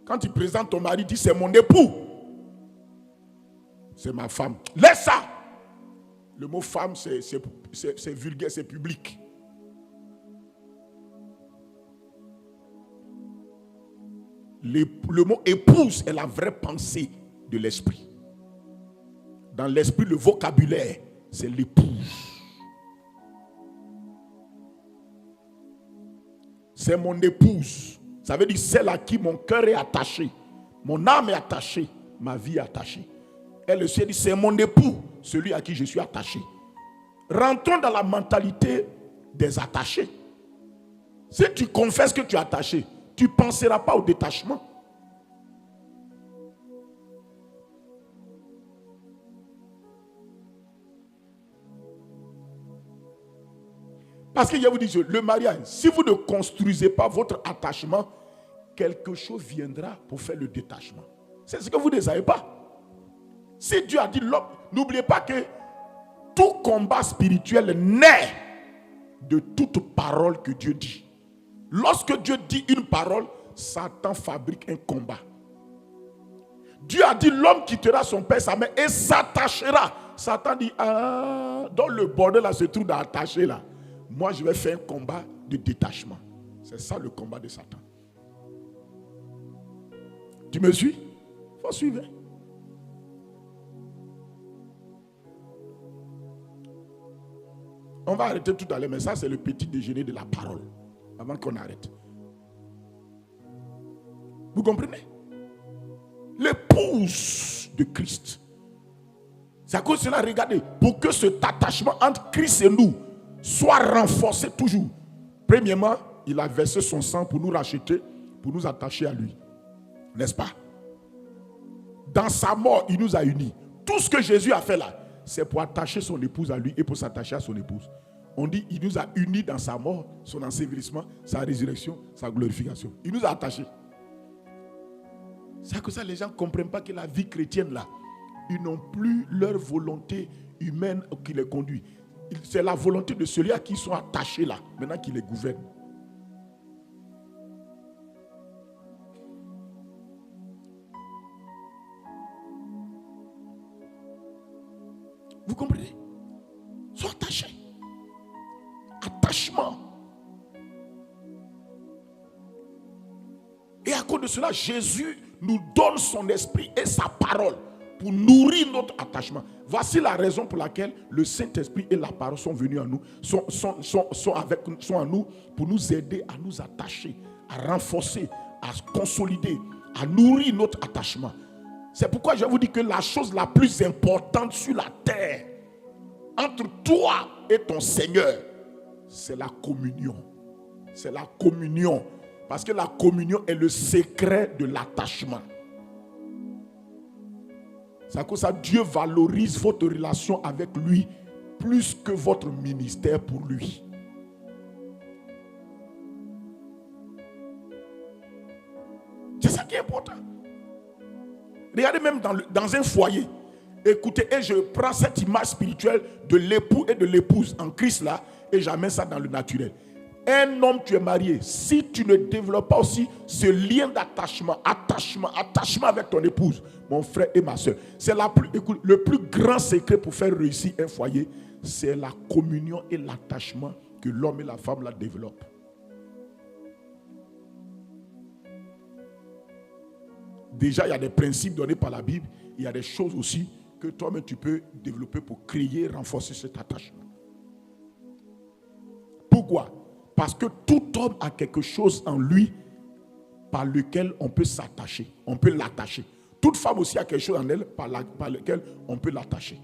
Quand tu présentes ton mari, tu dis c'est mon époux. C'est ma femme. Laisse ça. Le mot femme, c'est vulgaire, c'est public. Le mot épouse est la vraie pensée de l'esprit. Dans l'esprit, le vocabulaire, c'est l'épouse. C'est mon épouse. Ça veut dire celle à qui mon cœur est attaché. Mon âme est attachée. Ma vie est attachée. Elle le sait, dit c'est mon époux, celui à qui je suis attaché. Rentrons dans la mentalité des attachés. Si tu confesses que tu es attaché, tu ne penseras pas au détachement. Parce que je vous dis, le mariage, si vous ne construisez pas votre attachement, quelque chose viendra pour faire le détachement. C'est ce que vous ne savez pas. Si Dieu a dit l'homme, n'oubliez pas que tout combat spirituel naît de toute parole que Dieu dit. Lorsque Dieu dit une parole, Satan fabrique un combat. Dieu a dit l'homme quittera son père, sa mère et s'attachera. Satan dit, dans le bordel là se trouve d'attacher là. Moi je vais faire un combat de détachement. C'est ça le combat de Satan. Tu me suis? Il faut suivre. On va arrêter tout à l'heure, mais ça c'est le petit déjeuner de la parole. Avant qu'on arrête. Vous comprenez? L'épouse de Christ. C'est à cause de cela, regardez, pour que cet attachement entre Christ et nous soit renforcé toujours. Premièrement, il a versé son sang pour nous racheter, pour nous attacher à lui. N'est-ce pas? Dans sa mort, il nous a unis. Tout ce que Jésus a fait là, c'est pour attacher son épouse à lui et pour s'attacher à son épouse. On dit il nous a unis dans sa mort, son ensevelissement, sa résurrection, sa glorification. Il nous a attachés. C'est que ça, les gens ne comprennent pas que la vie chrétienne là, ils n'ont plus leur volonté humaine qui les conduit. C'est la volonté de celui à qui ils sont attachés là, maintenant qui les gouverne. Vous comprenez? Ils sont attachés. Attachement. Et à cause de cela, Jésus nous donne son esprit et sa parole pour nourrir notre attachement. Voici la raison pour laquelle le Saint-Esprit et la parole sont venus à nous, sont à nous pour nous aider à nous attacher, à renforcer, à consolider, à nourrir notre attachement. C'est pourquoi je vous dis que la chose la plus importante sur la terre, entre toi et ton Seigneur, c'est la communion. C'est la communion. Parce que la communion est le secret de l'attachement. C'est à cause de ça que Dieu valorise votre relation avec lui plus que votre ministère pour lui. C'est ça qui est important. Regardez même dans un foyer. Écoutez, et je prends cette image spirituelle de l'époux et de l'épouse en Christ là, et j'amène ça dans le naturel. Un homme, tu es marié, si tu ne développes pas aussi ce lien d'attachement, attachement avec ton épouse, mon frère et ma soeur, c'est le plus grand secret pour faire réussir un foyer, c'est la communion et l'attachement que l'homme et la femme la développent. Déjà, il y a des principes donnés par la Bible, il y a des choses aussi que toi-même tu peux développer pour créer, renforcer cet attachement. Pourquoi? Parce que tout homme a quelque chose en lui par lequel on peut s'attacher, on peut l'attacher. Toute femme aussi a quelque chose en elle par lequel on peut l'attacher.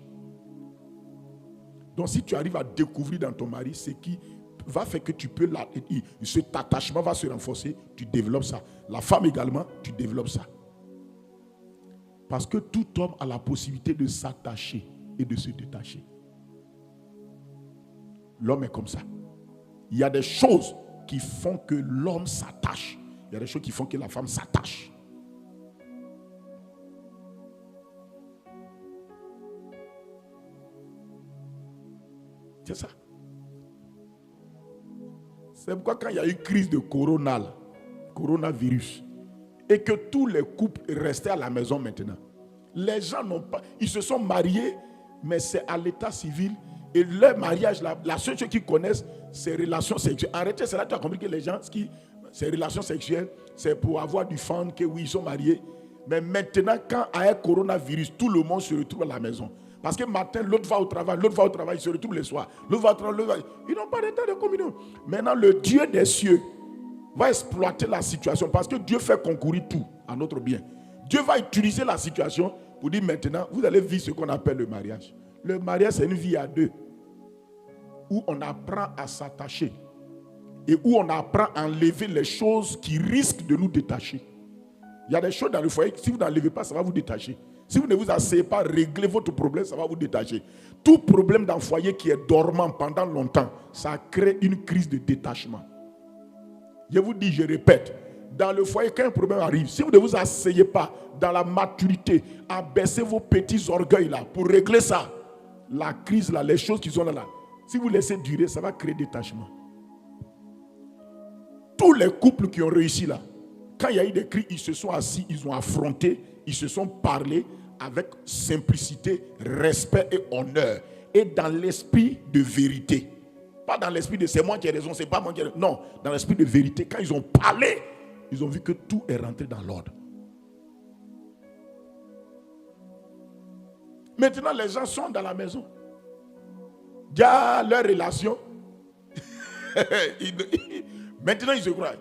Donc si tu arrives à découvrir dans ton mari ce qui va faire que tu peux, cet attachement va se renforcer, tu développes ça. La femme également, tu développes ça. Parce que tout homme a la possibilité de s'attacher et de se détacher. L'homme est comme ça. Il y a des choses qui font que l'homme s'attache. Il y a des choses qui font que la femme s'attache. C'est ça. C'est pourquoi quand il y a eu crise de coronavirus, et que tous les couples restaient à la maison maintenant, les gens n'ont pas, ils se sont mariés, mais c'est à l'état civil. Et leur mariage, la seule chose qu'ils connaissent, c'est relations sexuelles. Arrêtez, c'est là que tu as compris que les gens, ces relations sexuelles, c'est pour avoir du fun, que oui, ils sont mariés. Mais maintenant, quand il y a un coronavirus, tout le monde se retrouve à la maison. Parce que matin, l'autre va au travail, ils se retrouvent le soir. L'autre va au travail, ils n'ont pas de temps de communion. Maintenant, le Dieu des cieux va exploiter la situation parce que Dieu fait concourir tout à notre bien. Dieu va utiliser la situation pour dire maintenant, vous allez vivre ce qu'on appelle le mariage. Le mariage, c'est une vie à deux où on apprend à s'attacher et où on apprend à enlever les choses qui risquent de nous détacher. Il y a des choses dans le foyer, si vous n'enlevez pas, ça va vous détacher. Si vous ne vous asseyez pas, régler votre problème, ça va vous détacher. Tout problème d'un foyer qui est dormant pendant longtemps, ça crée une crise de détachement. Je vous dis, je répète, dans le foyer, quand un problème arrive, si vous ne vous asseyez pas dans la maturité, à baisser vos petits orgueils là, pour régler ça, la crise là, les choses qui sont là, si vous laissez durer, ça va créer détachement. Tous les couples qui ont réussi là, quand il y a eu des cris, ils se sont assis, ils ont affronté, ils se sont parlé avec simplicité, respect et honneur. Et dans l'esprit de vérité. Pas dans l'esprit de c'est moi qui ai raison, c'est pas moi qui ai raison. Non, dans l'esprit de vérité. Quand ils ont parlé, ils ont vu que tout est rentré dans l'ordre. Maintenant, les gens sont dans la maison. Il y a leur relation. Maintenant, ils se croient.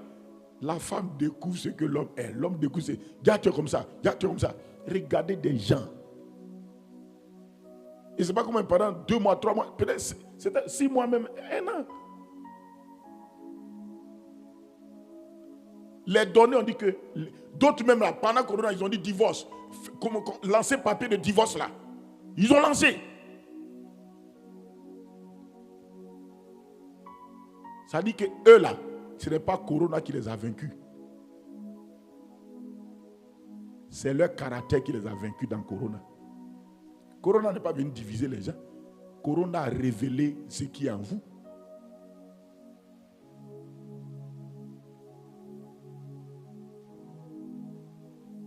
La femme découvre ce que l'homme est. L'homme découvre ce que tu es comme ça. Tu es comme ça. Regardez des gens. Et c'est pas comme pendant 2 mois, 3 mois, peut-être c'était 6 mois même, 1 an. Les données ont dit que d'autres même là, pendant Corona, ils ont dit divorce. Lancer papier de divorce là. Ils ont lancé. Ça dit que eux là, ce n'est pas Corona qui les a vaincus. C'est leur caractère qui les a vaincus dans Corona. Corona n'est pas venu diviser les gens. Corona a révélé ce qui est en vous.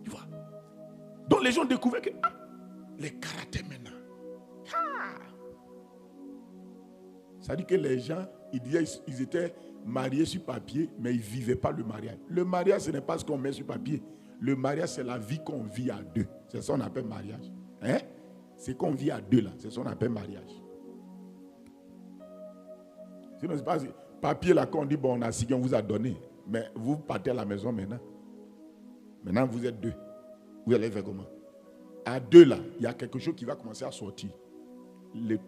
Tu vois? Donc les gens découvraient que les caractères maintenant. Ça dit que les gens, ils étaient mariés sur papier, mais ils ne vivaient pas le mariage. Le mariage, ce n'est pas ce qu'on met sur papier. Le mariage, c'est la vie qu'on vit à deux. C'est ça qu'on appelle mariage. Hein? C'est qu'on vit à deux là. C'est ça qu'on appelle mariage. Sinon, c'est pas papier là qu'on dit, bon, on a signé, on vous a donné. Mais vous partez à la maison maintenant. Maintenant, vous êtes deux. Vous allez faire comment? À deux là, il y a quelque chose qui va commencer à sortir.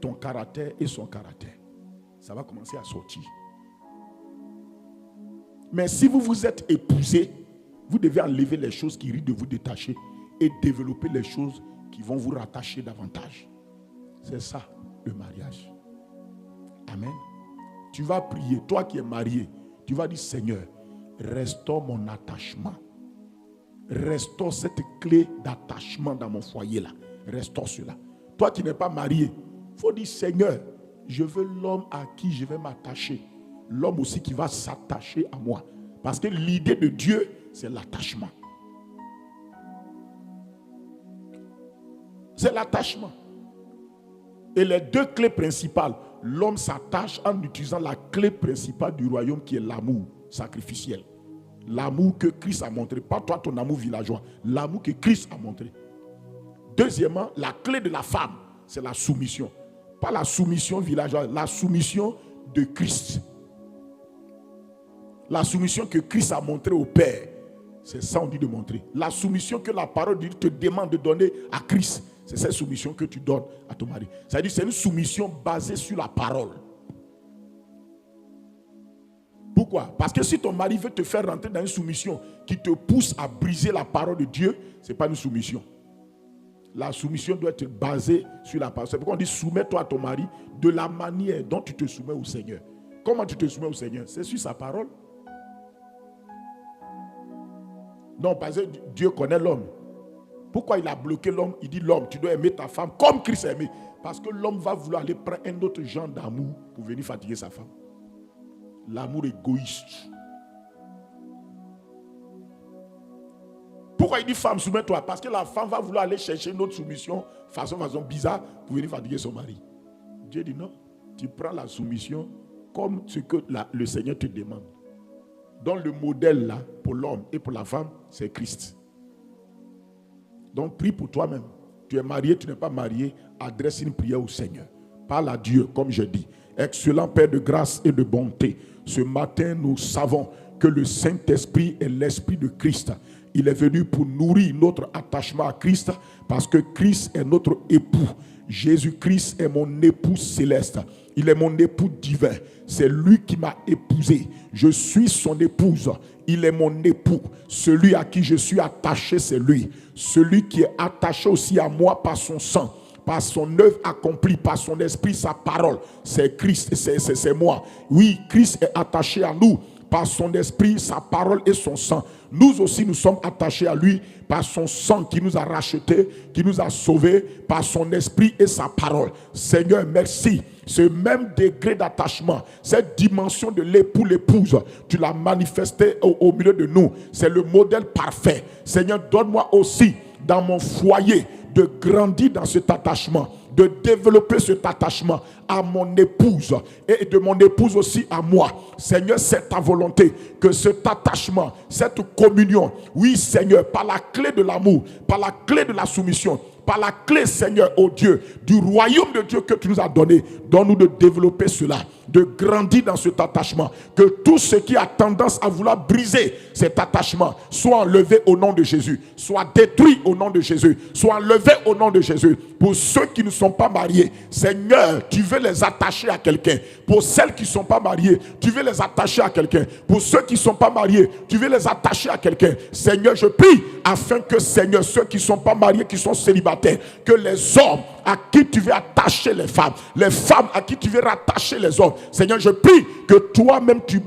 Ton caractère et son caractère. Ça va commencer à sortir. Mais si vous vous êtes épousé, vous devez enlever les choses qui risquent de vous détacher et développer les choses qui vont vous rattacher davantage. C'est ça, le mariage. Amen. Tu vas prier, toi qui es marié, tu vas dire, Seigneur, restaure mon attachement. Restaure cette clé d'attachement dans mon foyer là. Restaure cela. Toi qui n'es pas marié, il faut dire, Seigneur, je veux l'homme à qui je vais m'attacher. L'homme aussi qui va s'attacher à moi. Parce que l'idée de Dieu, c'est l'attachement. C'est l'attachement. Et les deux clés principales, l'homme s'attache en utilisant la clé principale du royaume qui est l'amour sacrificiel. L'amour que Christ a montré. Pas toi ton amour villageois. L'amour que Christ a montré. Deuxièmement, la clé de la femme, c'est la soumission. Pas la soumission villageoise, la soumission de Christ. La soumission que Christ a montrée au Père. C'est ça on dit de montrer. La soumission que la parole de Dieu te demande de donner à Christ. C'est cette soumission que tu donnes à ton mari. C'est-à-dire c'est une soumission basée sur la parole. Pourquoi? Parce que si ton mari veut te faire rentrer dans une soumission qui te pousse à briser la parole de Dieu, ce n'est pas une soumission. La soumission doit être basée sur la parole. C'est pourquoi on dit soumets-toi à ton mari de la manière dont tu te soumets au Seigneur. Comment tu te soumets au Seigneur? C'est sur sa parole. Non, parce que Dieu connaît l'homme. Pourquoi il a bloqué l'homme? Il dit l'homme, tu dois aimer ta femme comme Christ a aimé. Parce que l'homme va vouloir aller prendre un autre genre d'amour pour venir fatiguer sa femme. L'amour égoïste. Pourquoi il dit femme, soumets-toi? Parce que la femme va vouloir aller chercher une autre soumission, façon bizarre, pour venir fatiguer son mari. Dieu dit non, tu prends la soumission comme ce que le Seigneur te demande. Donc le modèle là, pour l'homme et pour la femme, c'est Christ. Donc prie pour toi-même. Tu es marié, tu n'es pas marié, adresse une prière au Seigneur. Parle à Dieu, comme je dis. Excellent Père de grâce et de bonté, ce matin nous savons que le Saint-Esprit est l'Esprit de Christ. Il est venu pour nourrir notre attachement à Christ parce que Christ est notre époux. Jésus-Christ est mon époux céleste. Il est mon époux divin. C'est lui qui m'a épousé. Je suis son épouse. Il est mon époux. Celui à qui je suis attaché, c'est lui. Celui qui est attaché aussi à moi par son sang, par son œuvre accomplie, par son esprit, sa parole. C'est Christ, c'est moi. Oui, Christ est attaché à nous par son esprit, sa parole et son sang. Nous aussi, nous sommes attachés à lui par son sang qui nous a rachetés, qui nous a sauvés, par son esprit et sa parole. Seigneur, merci. Ce même degré d'attachement, cette dimension de l'époux, l'épouse, tu l'as manifesté au milieu de nous. C'est le modèle parfait. Seigneur, donne-moi aussi dans mon foyer de grandir dans cet attachement, de développer cet attachement à mon épouse et de mon épouse aussi à moi. Seigneur, c'est ta volonté que cet attachement, cette communion, oui Seigneur, par la clé de l'amour, par la clé de la soumission, par la clé, Seigneur, oh Dieu, du royaume de Dieu que tu nous as donné, donne-nous de développer cela, de grandir dans cet attachement, que tout ce qui a tendance à vouloir briser cet attachement soit enlevé au nom de Jésus, soit détruit au nom de Jésus, soit enlevé au nom de Jésus. Pour ceux qui ne sont pas mariés, Seigneur, tu veux les attacher à quelqu'un. Pour celles qui ne sont pas mariées, tu veux les attacher à quelqu'un. Pour ceux qui ne sont pas mariés, tu veux les attacher à quelqu'un. Seigneur, je prie afin que, Seigneur, ceux qui ne sont pas mariés, qui sont célibataires, que les hommes à qui tu veux attacher les femmes à qui tu veux rattacher les hommes, Seigneur, je prie que toi-même tu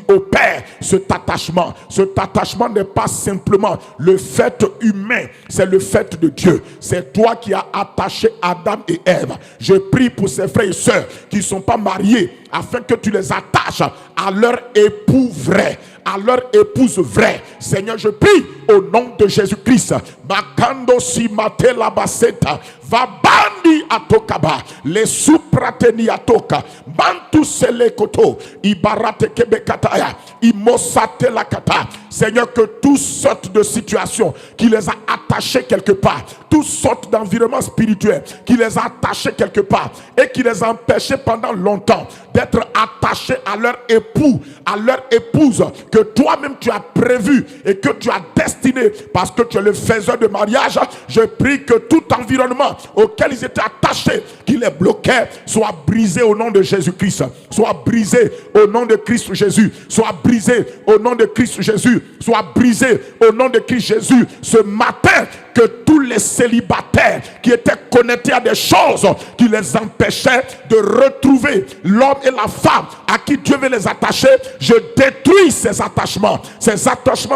opères cet attachement. Cet attachement n'est pas simplement le fait humain, c'est le fait de Dieu. C'est toi qui as attaché Adam et Ève. Je prie pour ces frères et sœurs qui ne sont pas mariés, afin que tu les attaches à leur époux vrai, à leur épouse vraie. Seigneur, je prie au nom de Jésus-Christ. Makando si mate la baseta, va bandi atokaba, les suprateni atoka, bantu selekoto, ibarate kebekataya, imosate la kata. Seigneur, que toutes sortes de situations qui les a attachés quelque part, toutes sortes d'environnements spirituels qui les a attachés quelque part et qui les a empêchés pendant longtemps d'être attachés à leur époux, à leur épouse, que toi-même tu as prévu et que tu as destiné parce que tu es le faiseur de mariage. Je prie que tout environnement auquel ils étaient attachés, qui les bloquait, soit brisé au nom de Jésus-Christ, soit brisé au nom de Christ Jésus, soit brisé au nom de Christ Jésus, soit brisé au nom de Christ Jésus. Ce matin, que tous les célibataires qui étaient connectés à des choses qui les empêchaient de retrouver l'homme et la femme à qui Dieu veut les attacher, je détruis ces attachements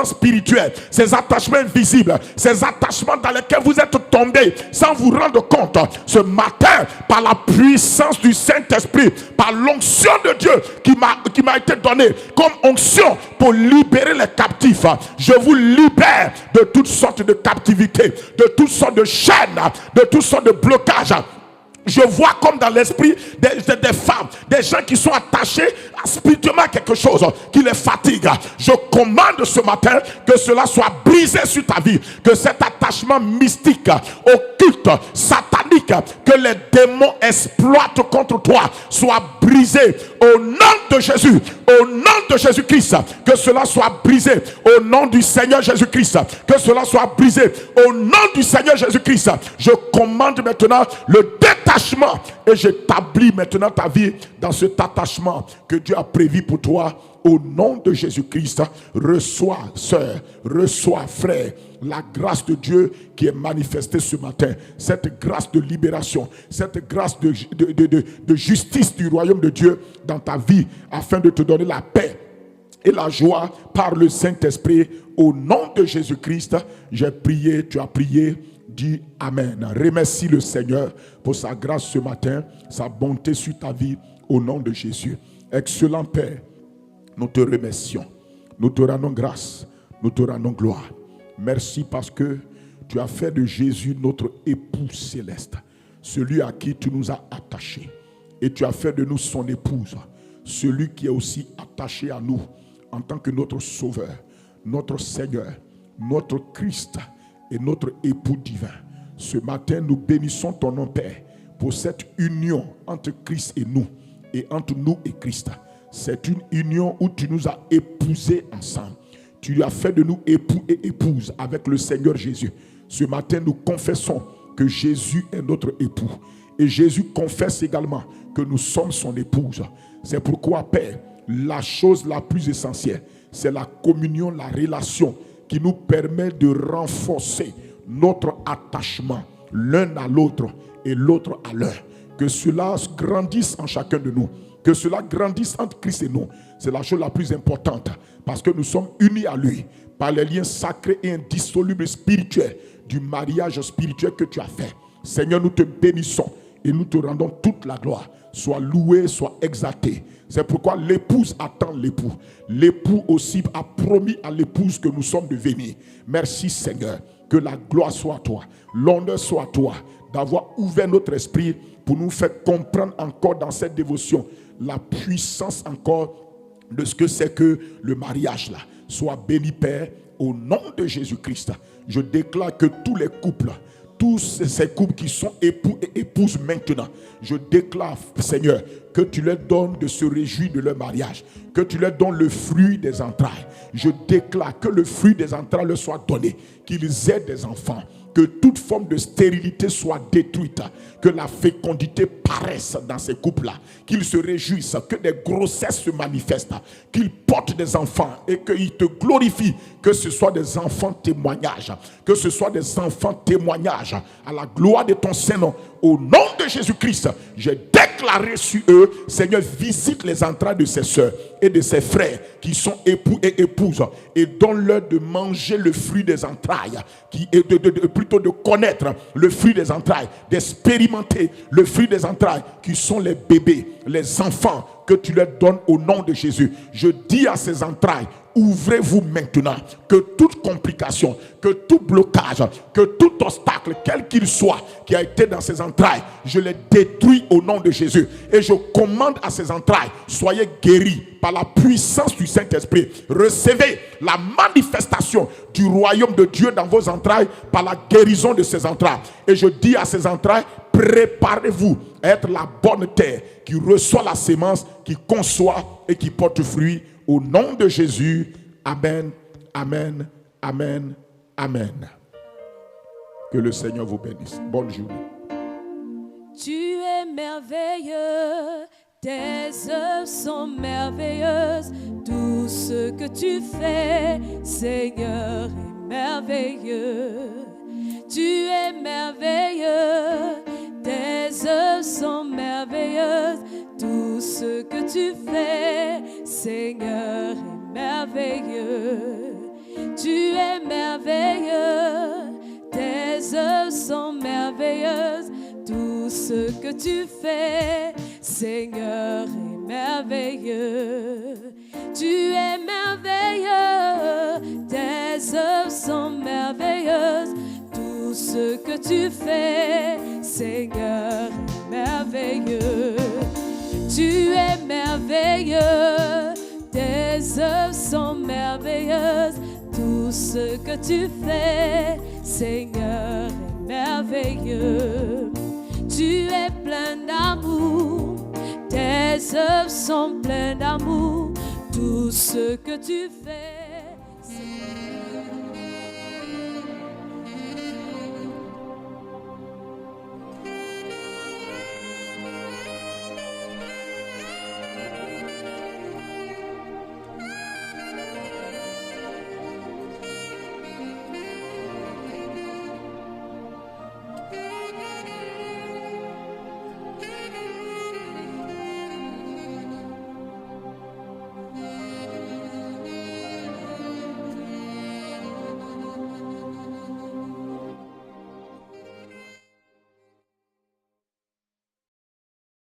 spirituels, ces attachements invisibles, ces attachements dans lesquels vous êtes tombés sans vous rendre compte. Ce matin, par la puissance du Saint-Esprit, par l'onction de Dieu qui m'a été donnée comme onction pour libérer les captifs, je vous libère de toutes sortes de captivités, de toutes sortes de chaînes, de toutes sortes de blocages. Je vois comme dans l'esprit des femmes, des gens qui sont attachés spirituellement à quelque chose qui les fatigue. Je commande ce matin que cela soit brisé sur ta vie, que cet attachement mystique, occulte, satanique, que les démons exploitent contre toi soit brisé au nom de Jésus, au nom de Jésus-Christ, que cela soit brisé au nom du Seigneur Jésus-Christ, que cela soit brisé au nom du Seigneur Jésus-Christ. Je commande maintenant le détachement et j'établis maintenant ta vie dans cet attachement que Dieu a prévu pour toi. Au nom de Jésus-Christ, reçois, sœur, reçois, frère, la grâce de Dieu qui est manifestée ce matin. Cette grâce de libération, cette grâce de justice du royaume de Dieu dans ta vie, afin de te donner la paix et la joie par le Saint-Esprit. Au nom de Jésus-Christ, j'ai prié, tu as prié. Dis Amen. Remercie le Seigneur pour sa grâce ce matin, sa bonté sur ta vie, au nom de Jésus. Excellent Père, nous te remercions, nous te rendons grâce, nous te rendons gloire. Merci parce que tu as fait de Jésus notre époux céleste, celui à qui tu nous as attachés. Et tu as fait de nous son épouse, celui qui est aussi attaché à nous en tant que notre Sauveur, notre Seigneur, notre Christ et notre époux divin. Ce matin, nous bénissons ton nom, Père, pour cette union entre Christ et nous entre et Christ. C'est une union où tu nous as épousés ensemble. Tu as fait de nous époux et épouses avec le Seigneur Jésus. Ce matin, nous confessons que Jésus est notre époux Et Jésus confesse également que nous sommes son épouse. C'est pourquoi, Père, la chose la plus essentielle, c'est la communion, la relation qui nous permet de renforcer notre attachement l'un à l'autre et l'autre à l'un. Que cela grandisse en chacun de nous. Que cela grandisse entre Christ et nous. C'est la chose la plus importante parce que nous sommes unis à lui par les liens sacrés et indissolubles spirituels du mariage spirituel que tu as fait. Seigneur, nous te bénissons et nous te rendons toute la gloire. Sois loué, sois exalté. C'est pourquoi l'épouse attend l'époux. L'époux aussi a promis à l'épouse que nous sommes devenus. Merci Seigneur. Que la gloire soit à toi. L'honneur soit à toi d'avoir ouvert notre esprit pour nous faire comprendre encore dans cette dévotion la puissance encore de ce que c'est que le mariage là. Sois béni Père au nom de Jésus-Christ. Je déclare que tous les couples, tous ces couples qui sont époux et épouses maintenant, je déclare Seigneur que tu leur donnes de se réjouir de leur mariage, que tu leur donnes le fruit des entrailles. Je déclare que le fruit des entrailles leur soit donné, qu'ils aient des enfants, que toute forme de stérilité soit détruite, que la fécondité paraisse dans ces couples-là, qu'ils se réjouissent, que des grossesses se manifestent, qu'ils portent des enfants et qu'ils te glorifient, que ce soit des enfants témoignages, que ce soit des enfants témoignages à la gloire de ton Saint-Nom. Au nom de Jésus-Christ, j'ai déclaré sur eux, Seigneur, visite les entrailles de ses soeurs et de ses frères qui sont époux et épouses et donne-leur de manger le fruit des entrailles, plutôt de connaître le fruit des entrailles, d'expérimenter le fruit des entrailles qui sont les bébés, les enfants que tu leur donnes au nom de Jésus. Je dis à ces entrailles, ouvrez-vous maintenant, que toute complication, que tout blocage, que tout obstacle, quel qu'il soit, qui a été dans ces entrailles, je les détruis au nom de Jésus. Et je commande à ces entrailles, soyez guéris par la puissance du Saint-Esprit. Recevez la manifestation du royaume de Dieu dans vos entrailles par la guérison de ces entrailles. Et je dis à ces entrailles, préparez-vous à être la bonne terre qui reçoit la sémence, qui conçoit et qui porte fruit. Au nom de Jésus, amen, amen, amen, amen. Que le Seigneur vous bénisse. Bonne journée. Tu es merveilleux, tes œuvres sont merveilleuses. Tout ce que tu fais, Seigneur, est merveilleux. Tu es merveilleux, tes œuvres sont merveilleuses. Tout ce que tu fais, Seigneur, est merveilleux. Tu es merveilleux, tes œuvres sont merveilleuses. Tout ce que tu fais, Seigneur, est merveilleux. Tu es merveilleux, tes œuvres sont merveilleuses. Tout ce que tu fais, Seigneur, est merveilleux. Tu es merveilleux, tes œuvres sont merveilleuses. Tout ce que tu fais, Seigneur, est merveilleux. Tu es plein d'amour, tes œuvres sont pleines d'amour. Tout ce que tu fais, Seigneur.